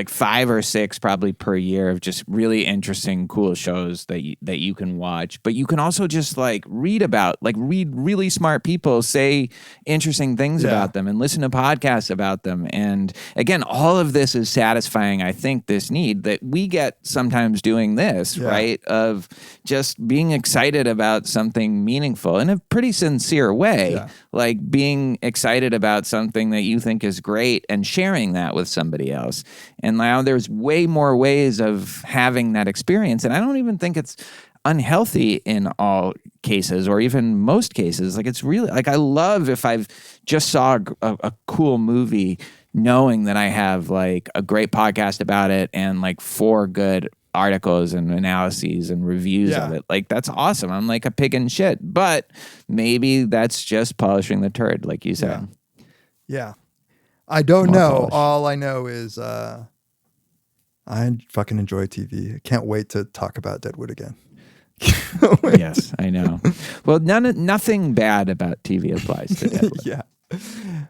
5 or 6 probably per year of just really interesting, cool shows that you can watch, but you can also just like read really smart people say interesting things about them and listen to podcasts about them. And again, all of this is satisfying, I think, this need that we get sometimes doing this, right? Of just being excited about something meaningful in a pretty sincere way. Like being excited about something that you think is great and sharing that with somebody else. And now there's way more ways of having that experience. And I don't even think it's unhealthy in all cases, or even most cases. Like, it's really like, I love if I've just saw a cool movie, knowing that I have like a great podcast about it and like 4 good articles and analyses and reviews of it. Like, that's awesome. I'm like a pig in shit, but maybe that's just polishing the turd, like you said. Yeah. I don't More know. polish. All I know is I fucking enjoy TV. I can't wait to talk about Deadwood again. Yes, I know. Well, nothing bad about TV applies to Deadwood. Yeah.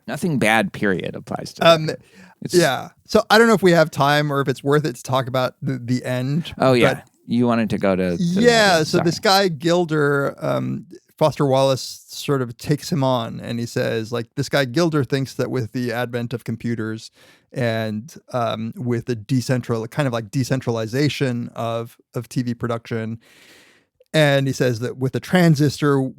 Nothing bad, period, applies to Deadwood. Yeah. So I don't know if we have time or if it's worth it to talk about the end. Oh, yeah. But You wanted to go to yeah. So sorry. this guy, Gilder, Foster Wallace sort of takes him on, and he says, like, this guy Gilder thinks that with the advent of computers and with the decentralization of TV production, and he says that with the transistor,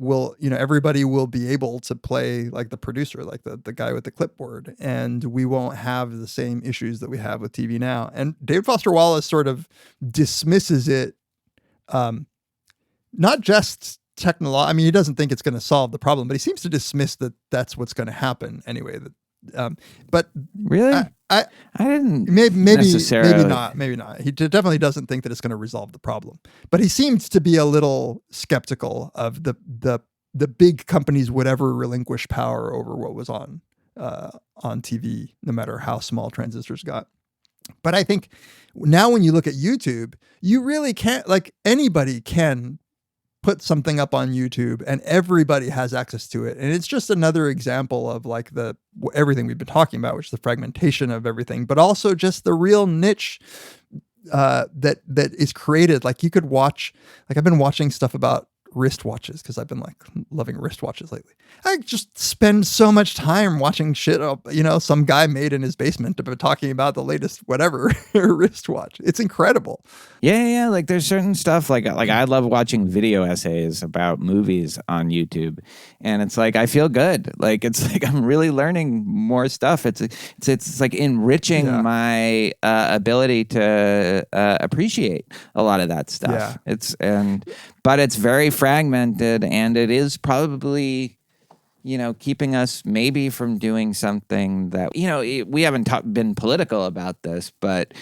everybody will be able to play like the producer, like the guy with the clipboard, and we won't have the same issues that we have with TV now. And David Foster Wallace sort of dismisses it, not just technology. I mean, he doesn't think it's going to solve the problem, but he seems to dismiss that that's what's going to happen anyway. But really, I didn't maybe necessarily. maybe not. He definitely doesn't think that it's going to resolve the problem. But he seems to be a little skeptical of the big companies would ever relinquish power over what was on TV, no matter how small transistors got. But I think now when you look at YouTube, you really can't, like, anybody can put something up on YouTube and everybody has access to it. And it's just another example of like everything we've been talking about, which is the fragmentation of everything, but also just the real niche that is created. Like, you could watch, like, I've been watching stuff about wristwatches because I've been like loving wristwatches lately. I just spend so much time watching shit some guy made in his basement about talking about the latest whatever wristwatch. It's incredible. Yeah. Like, there's certain stuff like I love watching video essays about movies on YouTube, and it's like I feel good. Like, it's like I'm really learning more stuff. It's like enriching my ability to appreciate a lot of that stuff. Yeah. But it's very fragmented, and it is probably, keeping us maybe from doing something that, we haven't been political about this, but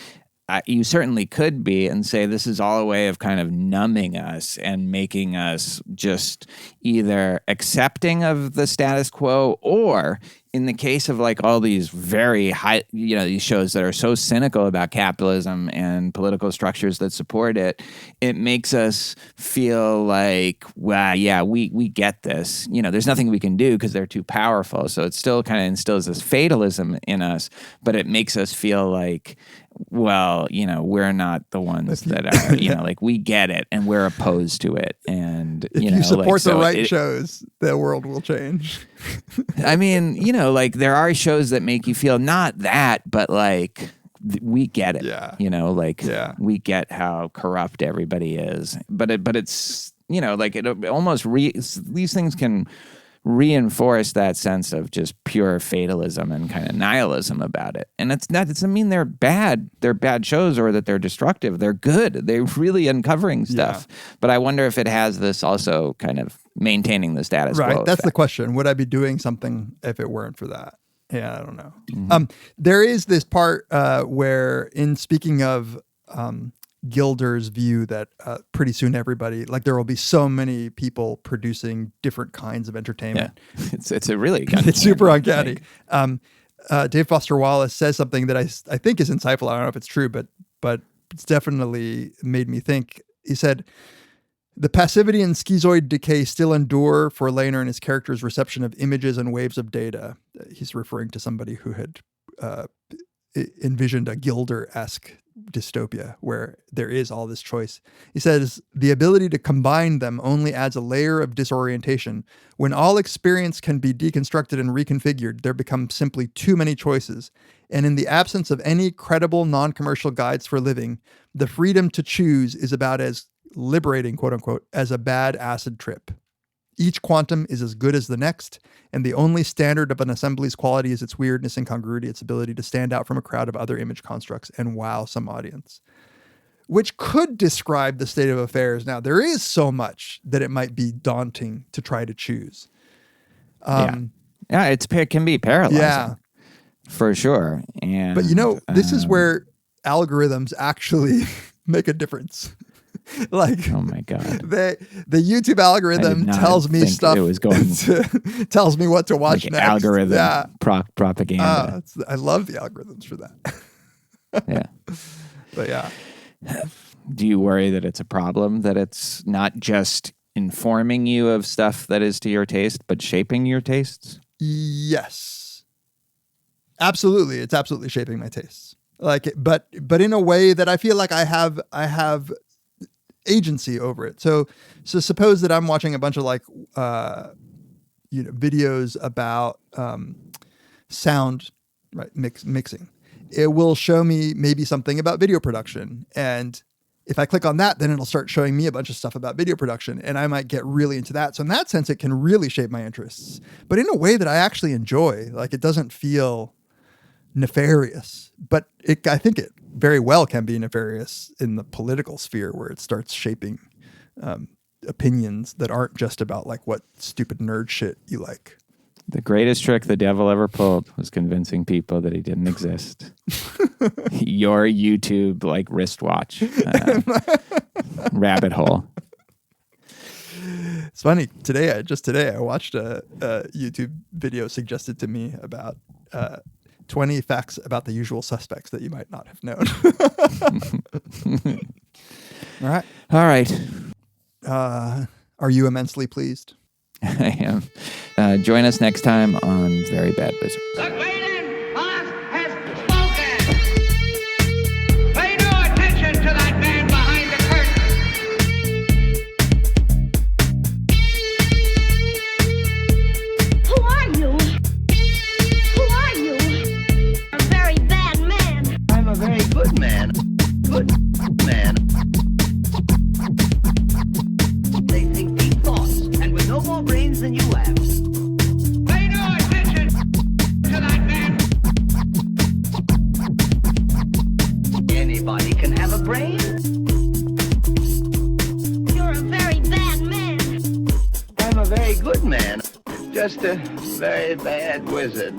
you certainly could be, and say this is all a way of kind of numbing us and making us just either accepting of the status quo, or in the case of like all these very high, these shows that are so cynical about capitalism and political structures that support it, it makes us feel like, well, yeah, we get this. There's nothing we can do because they're too powerful. So it still kind of instills this fatalism in us, but it makes us feel like, well, we're not the ones that are, like, we get it and we're opposed to it. And, if you support the right shows, the world will change. I mean, like, there are shows that make you feel not that, but like, we get it. Yeah. We get how corrupt everybody is. But it's, like, it almost these things can reinforce that sense of just pure fatalism and kind of nihilism about it. And it doesn't mean they're bad shows or that they're destructive. They're good. They're really uncovering stuff. Yeah. But I wonder if it has this also kind of maintaining the status quo. Right. That's effect. the question. Would I be doing something if it weren't for that? Yeah, I don't know. Mm-hmm. There is this part where, in speaking of Gilder's view that pretty soon everybody, like, there will be so many people producing different kinds of entertainment. Yeah. It's a really it's super uncanny. Dave Foster Wallace says something that I think is insightful. I don't know if it's true, but it's definitely made me think. He said, "The passivity and schizoid decay still endure for Lehner and his character's reception of images and waves of data." He's referring to somebody who had envisioned a Gilder-esque dystopia where there is all this choice. He says, "The ability to combine them only adds a layer of disorientation. When all experience can be deconstructed and reconfigured, there become simply too many choices. And in the absence of any credible non-commercial guides for living, the freedom to choose is about as liberating, quote unquote, as a bad acid trip. Each quantum is as good as the next, and the only standard of an assembly's quality is its weirdness and congruity, its ability to stand out from a crowd of other image constructs and wow some audience." which could describe the state of affairs now. There is so much that it might be daunting to try to choose. It can be paralyzing. Yeah. For sure. And But this is where algorithms actually make a difference. Like, oh my God, the YouTube algorithm tells me stuff. It was going tells me what to watch like next. Algorithm propaganda. I love the algorithms for that. Yeah. But yeah. Do you worry that it's a problem, that it's not just informing you of stuff that is to your taste, but shaping your tastes? Yes. Absolutely. It's absolutely shaping my tastes. Like, but in a way that I feel like I have agency over it. So suppose that I'm watching a bunch of like, videos about sound, right? Mixing. It will show me maybe something about video production. And if I click on that, then it'll start showing me a bunch of stuff about video production, and I might get really into that. So in that sense, it can really shape my interests, but in a way that I actually enjoy. Like, it doesn't feel nefarious, but I think it very well can be nefarious in the political sphere, where it starts shaping opinions that aren't just about like what stupid nerd shit you like. The greatest trick the devil ever pulled was convincing people that he didn't exist. Your YouTube like wristwatch rabbit hole. It's funny. Today I watched a YouTube video suggested to me about 20 facts about the usual suspects that you might not have known. All right. Are you immensely pleased? I am. Join us next time on Very Bad Wizards. The great boss has spoken. Pay no attention to that man behind the curtain. Who are you? Who are you? A very bad man. I'm a very good man. Good man. They think deep thoughts, and with no more brains than you have. Pay no attention to that man. Anybody can have a brain. You're a very bad man. I'm a very good man. Just a very bad wizard.